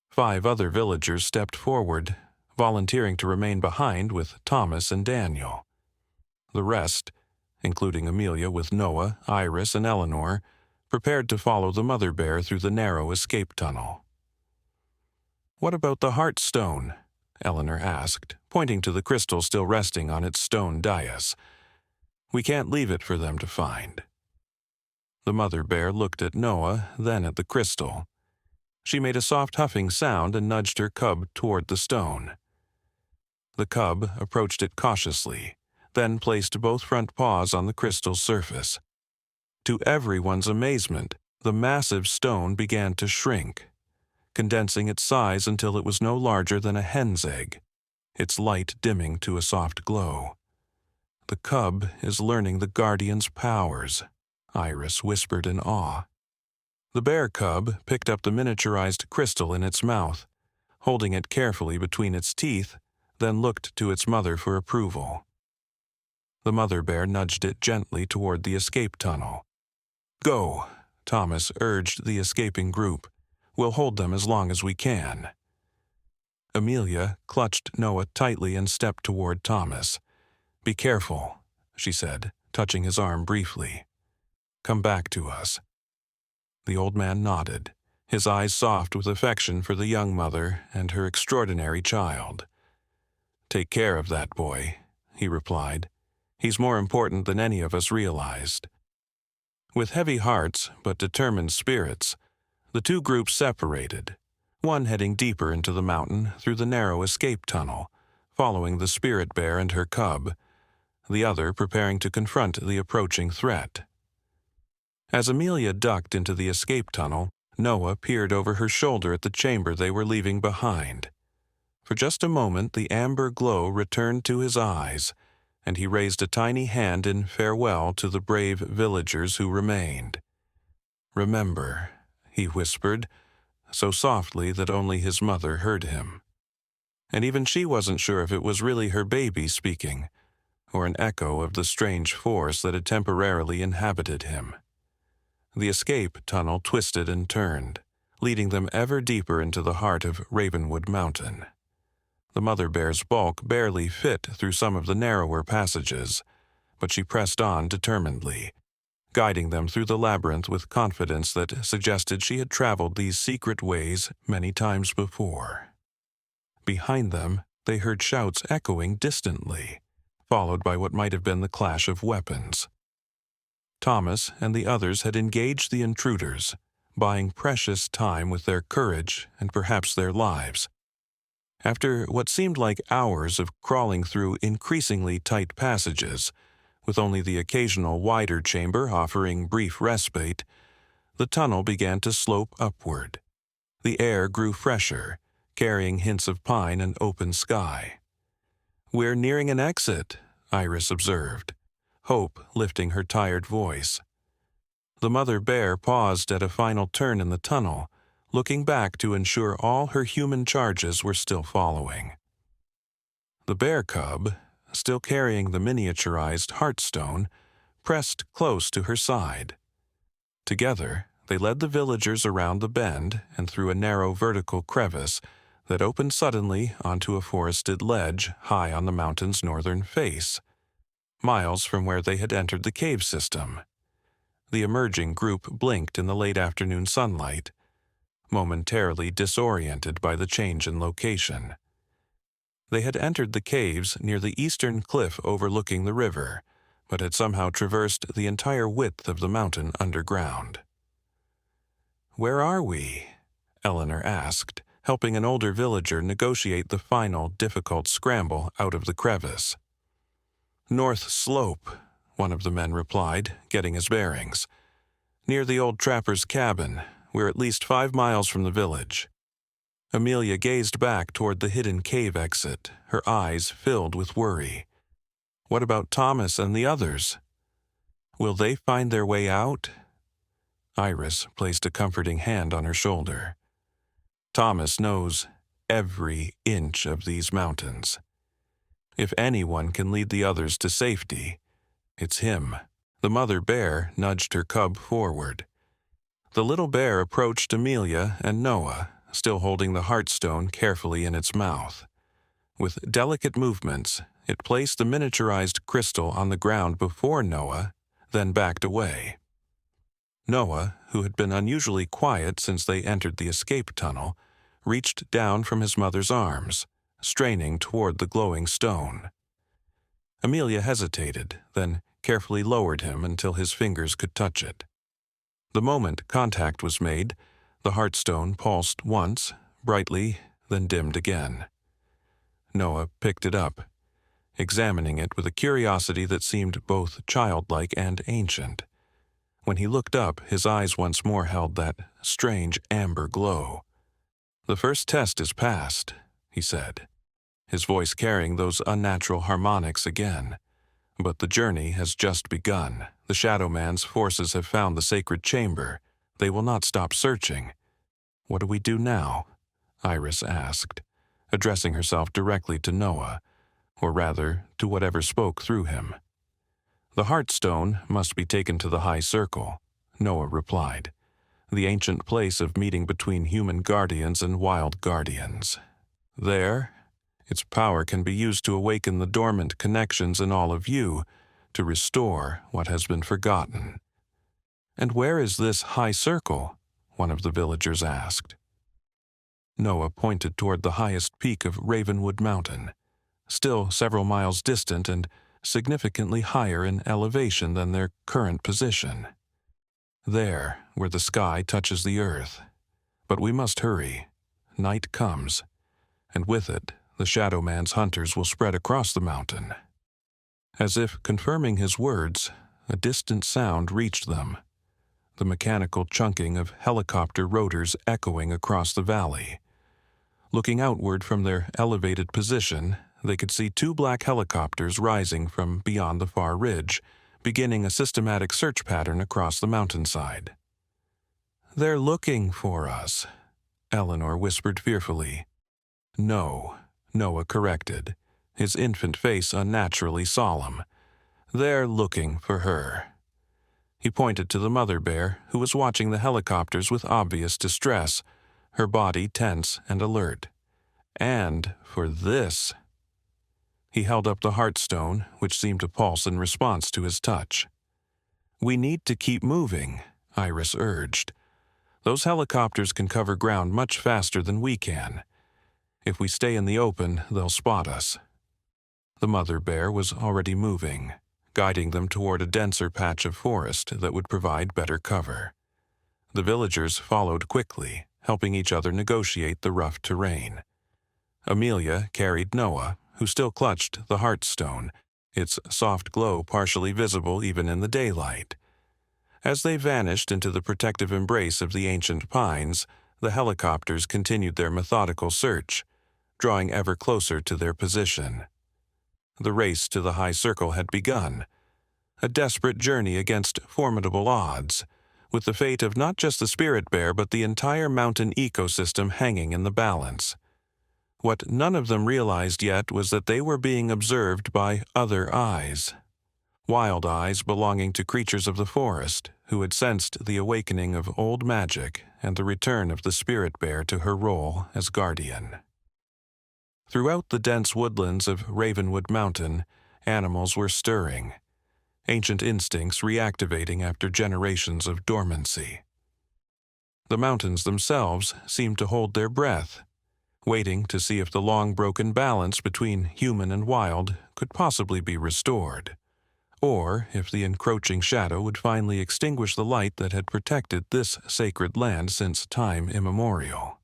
5 other villagers stepped forward, volunteering to remain behind with Thomas and Daniel. The rest, including Amelia with Noah, Iris, and Eleanor, prepared to follow the mother bear through the narrow escape tunnel. "What about the Heartstone?" Eleanor asked, pointing to the crystal still resting on its stone dais. "We can't leave it for them to find." The mother bear looked at Noah, then at the crystal. She made a soft huffing sound and nudged her cub toward the stone. The cub approached it cautiously, then placed both front paws on the crystal's surface. To everyone's amazement, the massive stone began to shrink, condensing its size until it was no larger than a hen's egg, its light dimming to a soft glow. "The cub is learning the guardian's powers," Iris whispered in awe. The bear cub picked up the miniaturized crystal in its mouth, holding it carefully between its teeth, then looked to its mother for approval. The mother bear nudged it gently toward the escape tunnel. "Go," Thomas urged the escaping group. "We'll hold them as long as we can." Amelia clutched Noah tightly and stepped toward Thomas. "Be careful," she said, touching his arm briefly. "Come back to us." The old man nodded, his eyes soft with affection for the young mother and her extraordinary child. "Take care of that boy," he replied. "He's more important than any of us realized." With heavy hearts but determined spirits, the two groups separated, one heading deeper into the mountain through the narrow escape tunnel, following the spirit bear and her cub, the other preparing to confront the approaching threat. As Amelia ducked into the escape tunnel, Noah peered over her shoulder at the chamber they were leaving behind. For just a moment the amber glow returned to his eyes, and he raised a tiny hand in farewell to the brave villagers who remained. "Remember," he whispered, so softly that only his mother heard him. And even she wasn't sure if it was really her baby speaking, or an echo of the strange force that had temporarily inhabited him. The escape tunnel twisted and turned, leading them ever deeper into the heart of Ravenwood Mountain. The mother bear's bulk barely fit through some of the narrower passages, but she pressed on determinedly, guiding them through the labyrinth with confidence that suggested she had traveled these secret ways many times before. Behind them, they heard shouts echoing distantly, followed by what might have been the clash of weapons. Thomas and the others had engaged the intruders, buying precious time with their courage and perhaps their lives. After what seemed like hours of crawling through increasingly tight passages, with only the occasional wider chamber offering brief respite, the tunnel began to slope upward. The air grew fresher, carrying hints of pine and open sky. "We're nearing an exit," Iris observed, hope lifting her tired voice. The mother bear paused at a final turn in the tunnel, looking back to ensure all her human charges were still following. The bear cub, still carrying the miniaturized Heartstone, pressed close to her side. Together, they led the villagers around the bend and through a narrow vertical crevice that opened suddenly onto a forested ledge high on the mountain's northern face, miles from where they had entered the cave system. The emerging group blinked in the late afternoon sunlight, momentarily disoriented by the change in location. They had entered the caves near the eastern cliff overlooking the river, but had somehow traversed the entire width of the mountain underground. "Where are we?" Eleanor asked, helping an older villager negotiate the final, difficult scramble out of the crevice. "North Slope," one of the men replied, getting his bearings. "Near the old trapper's cabin. We're at least 5 miles from the village." Amelia gazed back toward the hidden cave exit, her eyes filled with worry. What about Thomas and the others? Will they find their way out? Iris placed a comforting hand on her shoulder. Thomas knows every inch of these mountains. If anyone can lead the others to safety, it's him. The mother bear nudged her cub forward. The little bear approached Amelia and Noah, still holding the Heartstone carefully in its mouth. With delicate movements, it placed the miniaturized crystal on the ground before Noah, then backed away. Noah, who had been unusually quiet since they entered the escape tunnel, reached down from his mother's arms, straining toward the glowing stone. Amelia hesitated, then carefully lowered him until his fingers could touch it. The moment contact was made, the heartstone pulsed once, brightly, then dimmed again. Noah picked it up, examining it with a curiosity that seemed both childlike and ancient. When he looked up, his eyes once more held that strange amber glow. "The first test is passed," he said, his voice carrying those unnatural harmonics again. "But the journey has just begun. The Shadow Man's forces have found the sacred chamber. They will not stop searching." "What do we do now?" Iris asked, addressing herself directly to Noah, or rather, to whatever spoke through him. "The Heartstone must be taken to the High Circle," Noah replied, "the ancient place of meeting between human guardians and wild guardians. There, its power can be used to awaken the dormant connections in all of you, to restore what has been forgotten." "And where is this High Circle?" one of the villagers asked. Noah pointed toward the highest peak of Ravenwood Mountain, still several miles distant and significantly higher in elevation than their current position. "There, where the sky touches the earth. But we must hurry. Night comes, and with it, the Shadow Man's hunters will spread across the mountain." As if confirming his words, a distant sound reached them, the mechanical chunking of helicopter rotors echoing across the valley. Looking outward from their elevated position, they could see two black helicopters rising from beyond the far ridge, beginning a systematic search pattern across the mountainside. "They're looking for us," Eleanor whispered fearfully. "No," Noah corrected, his infant face unnaturally solemn. "They're looking for her." He pointed to the mother bear, who was watching the helicopters with obvious distress, her body tense and alert. "And for this." He held up the Heartstone, which seemed to pulse in response to his touch. "We need to keep moving," Iris urged. "Those helicopters can cover ground much faster than we can. If we stay in the open, they'll spot us." The mother bear was already moving, guiding them toward a denser patch of forest that would provide better cover. The villagers followed quickly, helping each other negotiate the rough terrain. Amelia carried Noah, who still clutched the Heartstone, its soft glow partially visible even in the daylight. As they vanished into the protective embrace of the ancient pines, the helicopters continued their methodical search, drawing ever closer to their position. The race to the High Circle had begun, a desperate journey against formidable odds, with the fate of not just the spirit bear but the entire mountain ecosystem hanging in the balance. What none of them realized yet was that they were being observed by other eyes. Wild eyes belonging to creatures of the forest who had sensed the awakening of old magic and the return of the spirit bear to her role as guardian. Throughout the dense woodlands of Ravenwood Mountain, animals were stirring, ancient instincts reactivating after generations of dormancy. The mountains themselves seemed to hold their breath, waiting to see if the long-broken balance between human and wild could possibly be restored, or if the encroaching shadow would finally extinguish the light that had protected this sacred land since time immemorial.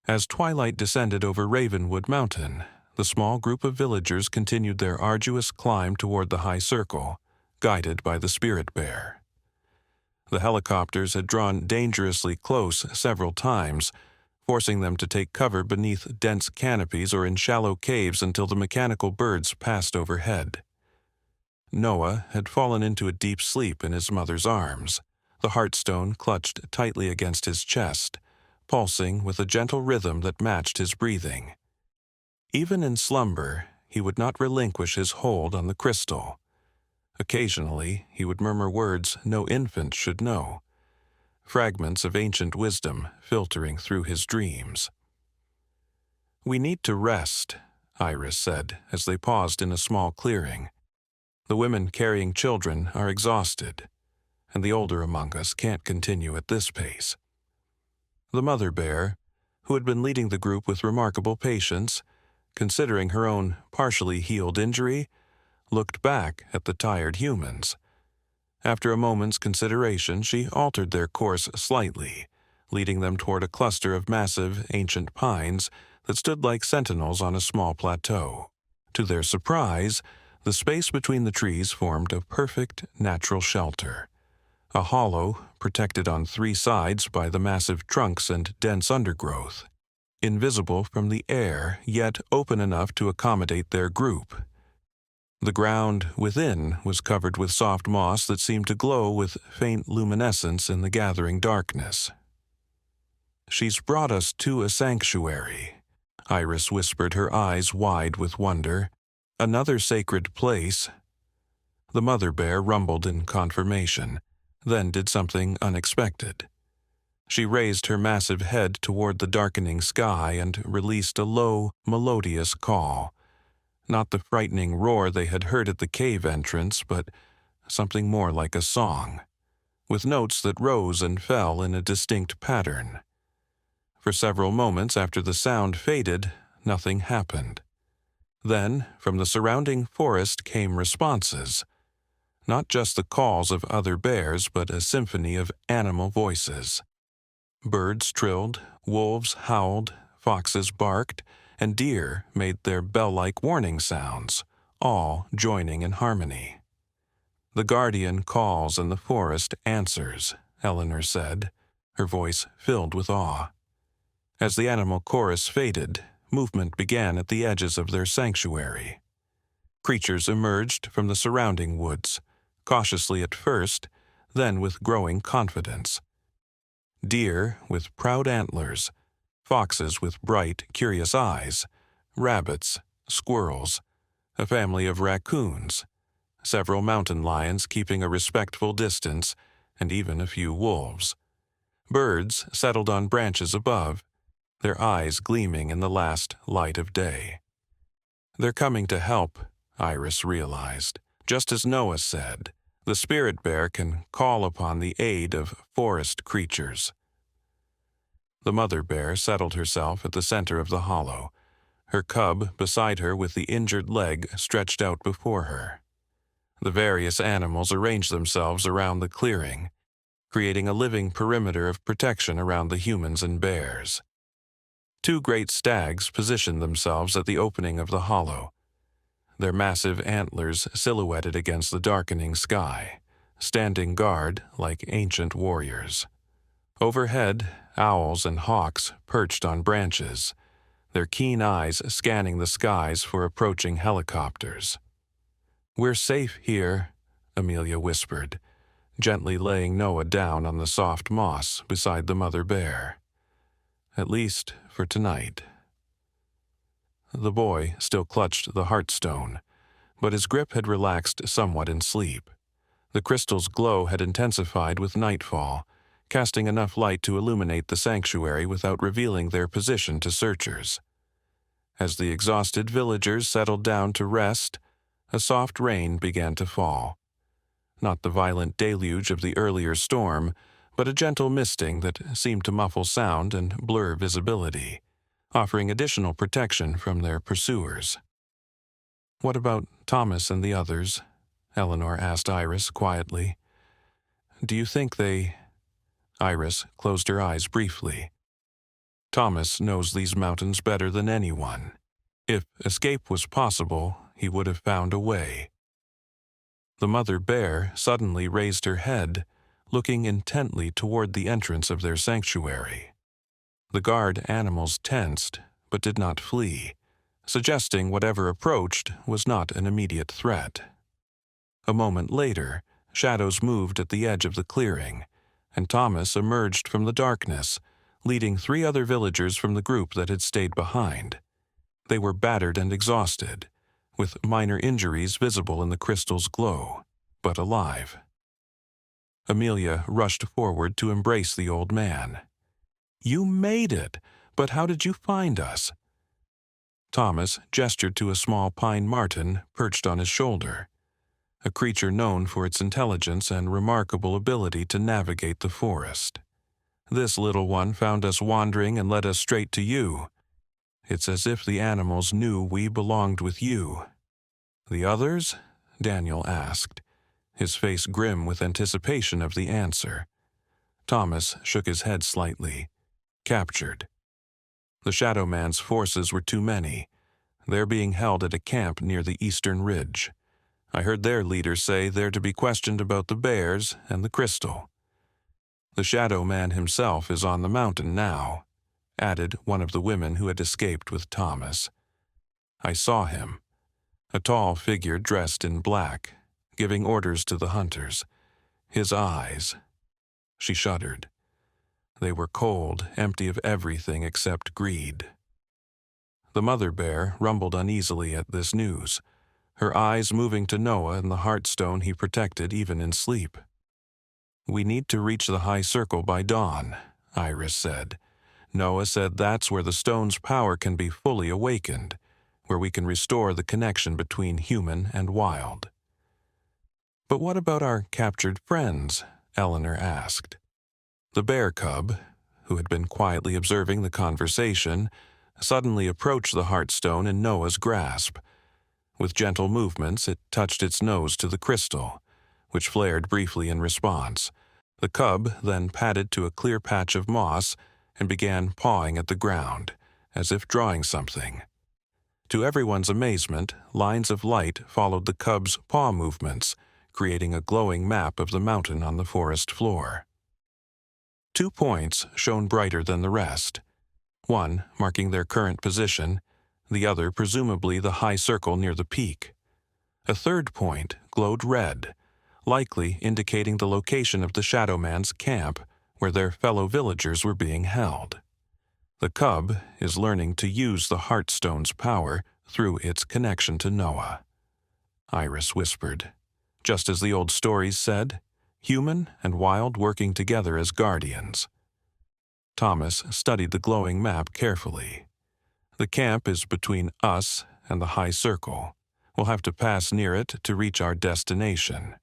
As twilight descended over Ravenwood Mountain, the small group of villagers continued their arduous climb toward the High Circle, guided by the spirit bear. The helicopters had drawn dangerously close several times, forcing them to take cover beneath dense canopies or in shallow caves until the mechanical birds passed overhead. Noah had fallen into a deep sleep in his mother's arms, the Heartstone clutched tightly against his chest, pulsing with a gentle rhythm that matched his breathing. Even in slumber, he would not relinquish his hold on the crystal. Occasionally, he would murmur words no infant should know, fragments of ancient wisdom filtering through his dreams. "We need to rest," Iris said as they paused in a small clearing. "The women carrying children are exhausted, and the older among us can't continue at this pace." The mother bear, who had been leading the group with remarkable patience, considering her own partially healed injury, looked back at the tired humans. After a moment's consideration, she altered their course slightly, leading them toward a cluster of massive, ancient pines that stood like sentinels on a small plateau. To their surprise, the space between the trees formed a perfect natural shelter. A hollow, protected on 3 sides by the massive trunks and dense undergrowth. Invisible from the air, yet open enough to accommodate their group. The ground within was covered with soft moss that seemed to glow with faint luminescence in the gathering darkness. "She's brought us to a sanctuary," Iris whispered, her eyes wide with wonder. "Another sacred place." The mother bear rumbled in confirmation, then did something unexpected. She raised her massive head toward the darkening sky and released a low, melodious call. Not the frightening roar they had heard at the cave entrance, but something more like a song, with notes that rose and fell in a distinct pattern. For several moments after the sound faded, nothing happened. Then, from the surrounding forest came responses. Not just the calls of other bears, but a symphony of animal voices. Birds trilled, wolves howled, foxes barked, and deer made their bell-like warning sounds, all joining in harmony. "The guardian calls and the forest answers," Eleanor said, her voice filled with awe. As the animal chorus faded, movement began at the edges of their sanctuary. Creatures emerged from the surrounding woods, cautiously at first, then with growing confidence. Deer with proud antlers, foxes with bright, curious eyes, rabbits, squirrels, a family of raccoons, several mountain lions keeping a respectful distance, and even a few wolves. Birds settled on branches above, their eyes gleaming in the last light of day. "They're coming to help," Iris realized. Just as Noah said, the spirit bear can call upon the aid of forest creatures. The mother bear settled herself at the center of the hollow, her cub beside her with the injured leg stretched out before her. The various animals arranged themselves around the clearing, creating a living perimeter of protection around the humans and bears. 2 great stags positioned themselves at the opening of the hollow, their massive antlers silhouetted against the darkening sky, standing guard like ancient warriors. Overhead, owls and hawks perched on branches, their keen eyes scanning the skies for approaching helicopters. "We're safe here," Amelia whispered, gently laying Noah down on the soft moss beside the mother bear. "At least for tonight." The boy still clutched the heartstone, but his grip had relaxed somewhat in sleep. The crystal's glow had intensified with nightfall, casting enough light to illuminate the sanctuary without revealing their position to searchers. As the exhausted villagers settled down to rest, a soft rain began to fall. Not the violent deluge of the earlier storm, but a gentle misting that seemed to muffle sound and blur visibility, offering additional protection from their pursuers. "What about Thomas and the others?" Eleanor asked Iris quietly. "Do you think they—" Iris closed her eyes briefly. "Thomas knows these mountains better than anyone. If escape was possible, he would have found a way." The mother bear suddenly raised her head, looking intently toward the entrance of their sanctuary. The guard animals tensed, but did not flee, suggesting whatever approached was not an immediate threat. A moment later, shadows moved at the edge of the clearing, and Thomas emerged from the darkness, leading 3 other villagers from the group that had stayed behind. They were battered and exhausted, with minor injuries visible in the crystal's glow, but alive. Amelia rushed forward to embrace the old man. "You made it! But how did you find us?" Thomas gestured to a small pine marten perched on his shoulder, a creature known for its intelligence and remarkable ability to navigate the forest. This little one found us wandering and led us straight to you. It's as if the animals knew we belonged with you." "The others?" Daniel asked, his face grim with anticipation of the answer. Thomas shook his head slightly. "Captured. The Shadow Man's forces were too many. They're being held at a camp near the eastern ridge. I heard their leader say they're to be questioned about the bears and the crystal. The Shadow Man himself is on the mountain now," added one of the women who had escaped with Thomas. "I saw him, a tall figure dressed in black, giving orders to the hunters. His eyes—" She shuddered. They were cold, empty of everything except greed. The mother bear rumbled uneasily at this news, her eyes moving to Noah and the heartstone he protected even in sleep. "We need to reach the high circle by dawn," Iris said. "Noah said that's where the stone's power can be fully awakened, where we can restore the connection between human and wild." "But what about our captured friends?" Eleanor asked. The bear cub, who had been quietly observing the conversation, suddenly approached the heartstone in Noah's grasp. With gentle movements, it touched its nose to the crystal, which flared briefly in response. The cub then padded to a clear patch of moss and began pawing at the ground, as if drawing something. To everyone's amazement, lines of light followed the cub's paw movements, creating a glowing map of the mountain on the forest floor. 2 points shone brighter than the rest, one marking their current position, the other presumably the high circle near the peak. A third point glowed red, likely indicating the location of the Shadow Man's camp, where their fellow villagers were being held. The cub is learning to use the Heartstone's power through its connection to Noah, Iris whispered. Just as the old stories said, human and wild working together as guardians. Thomas studied the glowing map carefully. "The camp is between us and the high circle. We'll have to pass near it to reach our destination.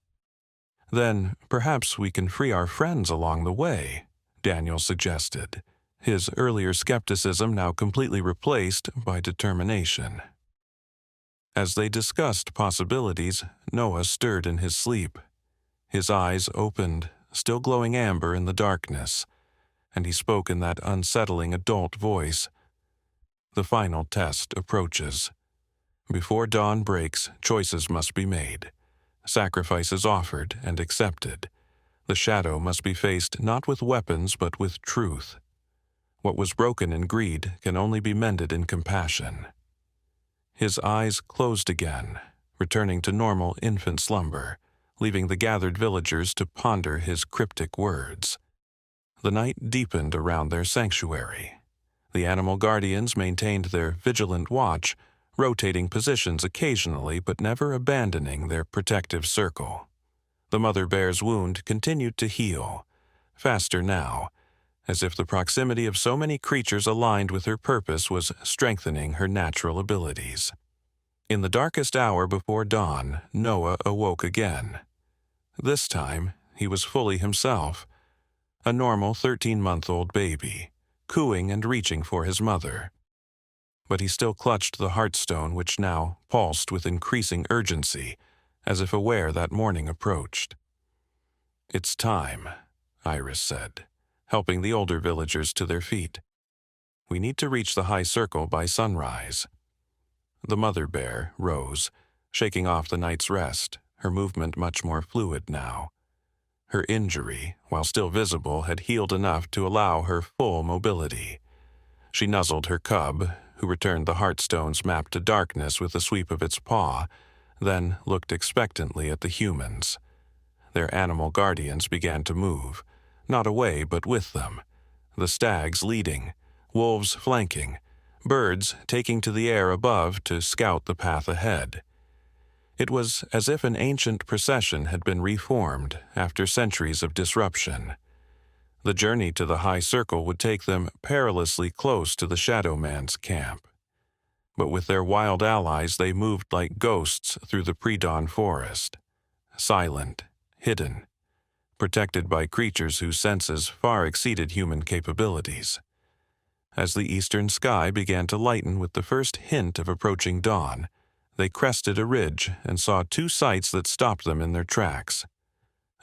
Then perhaps we can free our friends along the way," Daniel suggested, his earlier skepticism now completely replaced by determination. As they discussed possibilities, Noah stirred in his sleep. His eyes opened, still glowing amber in the darkness, and he spoke in that unsettling adult voice. "The final test approaches. Before dawn breaks, choices must be made, sacrifices offered and accepted. The shadow must be faced not with weapons but with truth. What was broken in greed can only be mended in compassion." His eyes closed again, returning to normal infant slumber, leaving the gathered villagers to ponder his cryptic words. The night deepened around their sanctuary. The animal guardians maintained their vigilant watch, rotating positions occasionally but never abandoning their protective circle. The mother bear's wound continued to heal, faster now, as if the proximity of so many creatures aligned with her purpose was strengthening her natural abilities. In the darkest hour before dawn, Noah awoke again. This time, he was fully himself, a normal 13-month-old baby, cooing and reaching for his mother. But he still clutched the heartstone, which now pulsed with increasing urgency, as if aware that morning approached. "It's time," Iris said, helping the older villagers to their feet. "We need to reach the high circle by sunrise." The mother bear rose, shaking off the night's rest, her movement much more fluid now. Her injury, while still visible, had healed enough to allow her full mobility. She nuzzled her cub, who returned the Heartstone's map to darkness with a sweep of its paw, then looked expectantly at the humans. Their animal guardians began to move, not away but with them, the stags leading, wolves flanking, birds taking to the air above to scout the path ahead. It was as if an ancient procession had been reformed after centuries of disruption. The journey to the high circle would take them perilously close to the Shadow Man's camp. But with their wild allies they moved like ghosts through the pre-dawn forest, silent, hidden, protected by creatures whose senses far exceeded human capabilities. As the eastern sky began to lighten with the first hint of approaching dawn, they crested a ridge and saw two sights that stopped them in their tracks.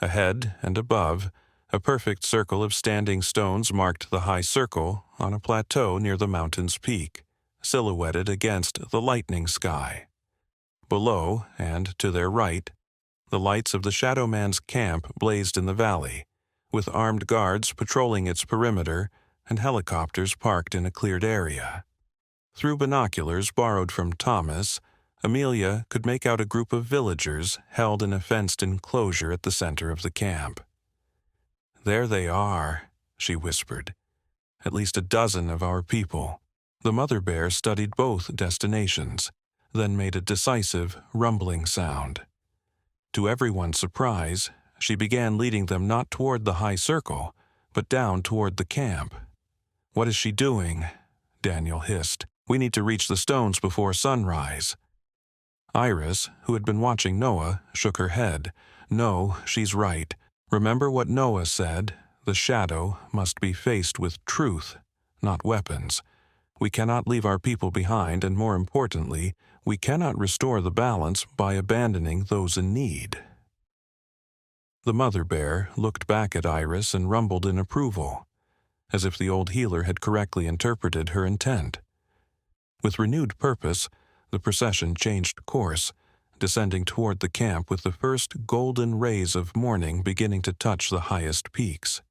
Ahead and above, a perfect circle of standing stones marked the high circle on a plateau near the mountain's peak, silhouetted against the lightning sky. Below, and to their right, the lights of the Shadow Man's camp blazed in the valley, with armed guards patrolling its perimeter and helicopters parked in a cleared area. Through binoculars borrowed from Thomas, Amelia could make out a group of villagers held in a fenced enclosure at the center of the camp. "There they are," she whispered. "At least a dozen of our people." The mother bear studied both destinations, then made a decisive, rumbling sound. To everyone's surprise, she began leading them not toward the high circle, but down toward the camp. "What is she doing?" Daniel hissed. "We need to reach the stones before sunrise." Iris, who had been watching Noah, shook her head. "No, she's right. Remember what Noah said, the shadow must be faced with truth, not weapons. We cannot leave our people behind, and more importantly, we cannot restore the balance by abandoning those in need." The mother bear looked back at Iris and rumbled in approval, as if the old healer had correctly interpreted her intent. With renewed purpose, the procession changed course, descending toward the camp with the first golden rays of morning beginning to touch the highest peaks.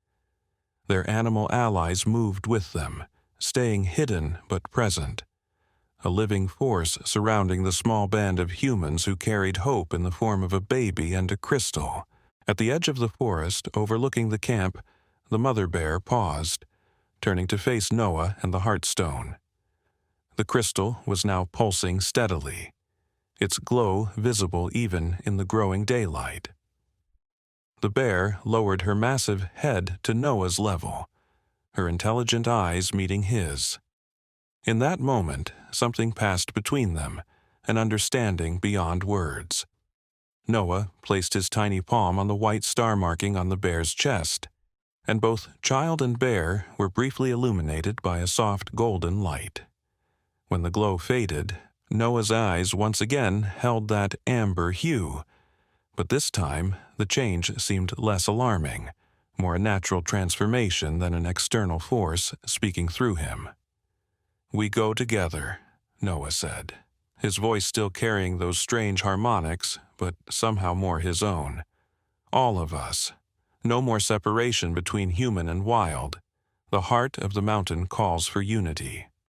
Their animal allies moved with them, staying hidden but present, a living force surrounding the small band of humans who carried hope in the form of a baby and a crystal. At the edge of the forest, overlooking the camp, the mother bear paused, turning to face Noah and the Heartstone. The crystal was now pulsing steadily, its glow visible even in the growing daylight. The bear lowered her massive head to Noah's level, her intelligent eyes meeting his. In that moment, something passed between them, an understanding beyond words. Noah placed his tiny palm on the white star marking on the bear's chest, and both child and bear were briefly illuminated by a soft golden light. When the glow faded, Noah's eyes once again held that amber hue, but this time the change seemed less alarming, more a natural transformation than an external force speaking through him. "We go together," Noah said, his voice still carrying those strange harmonics, but somehow more his own. "All of us. No more separation between human and wild. The heart of the mountain calls for unity."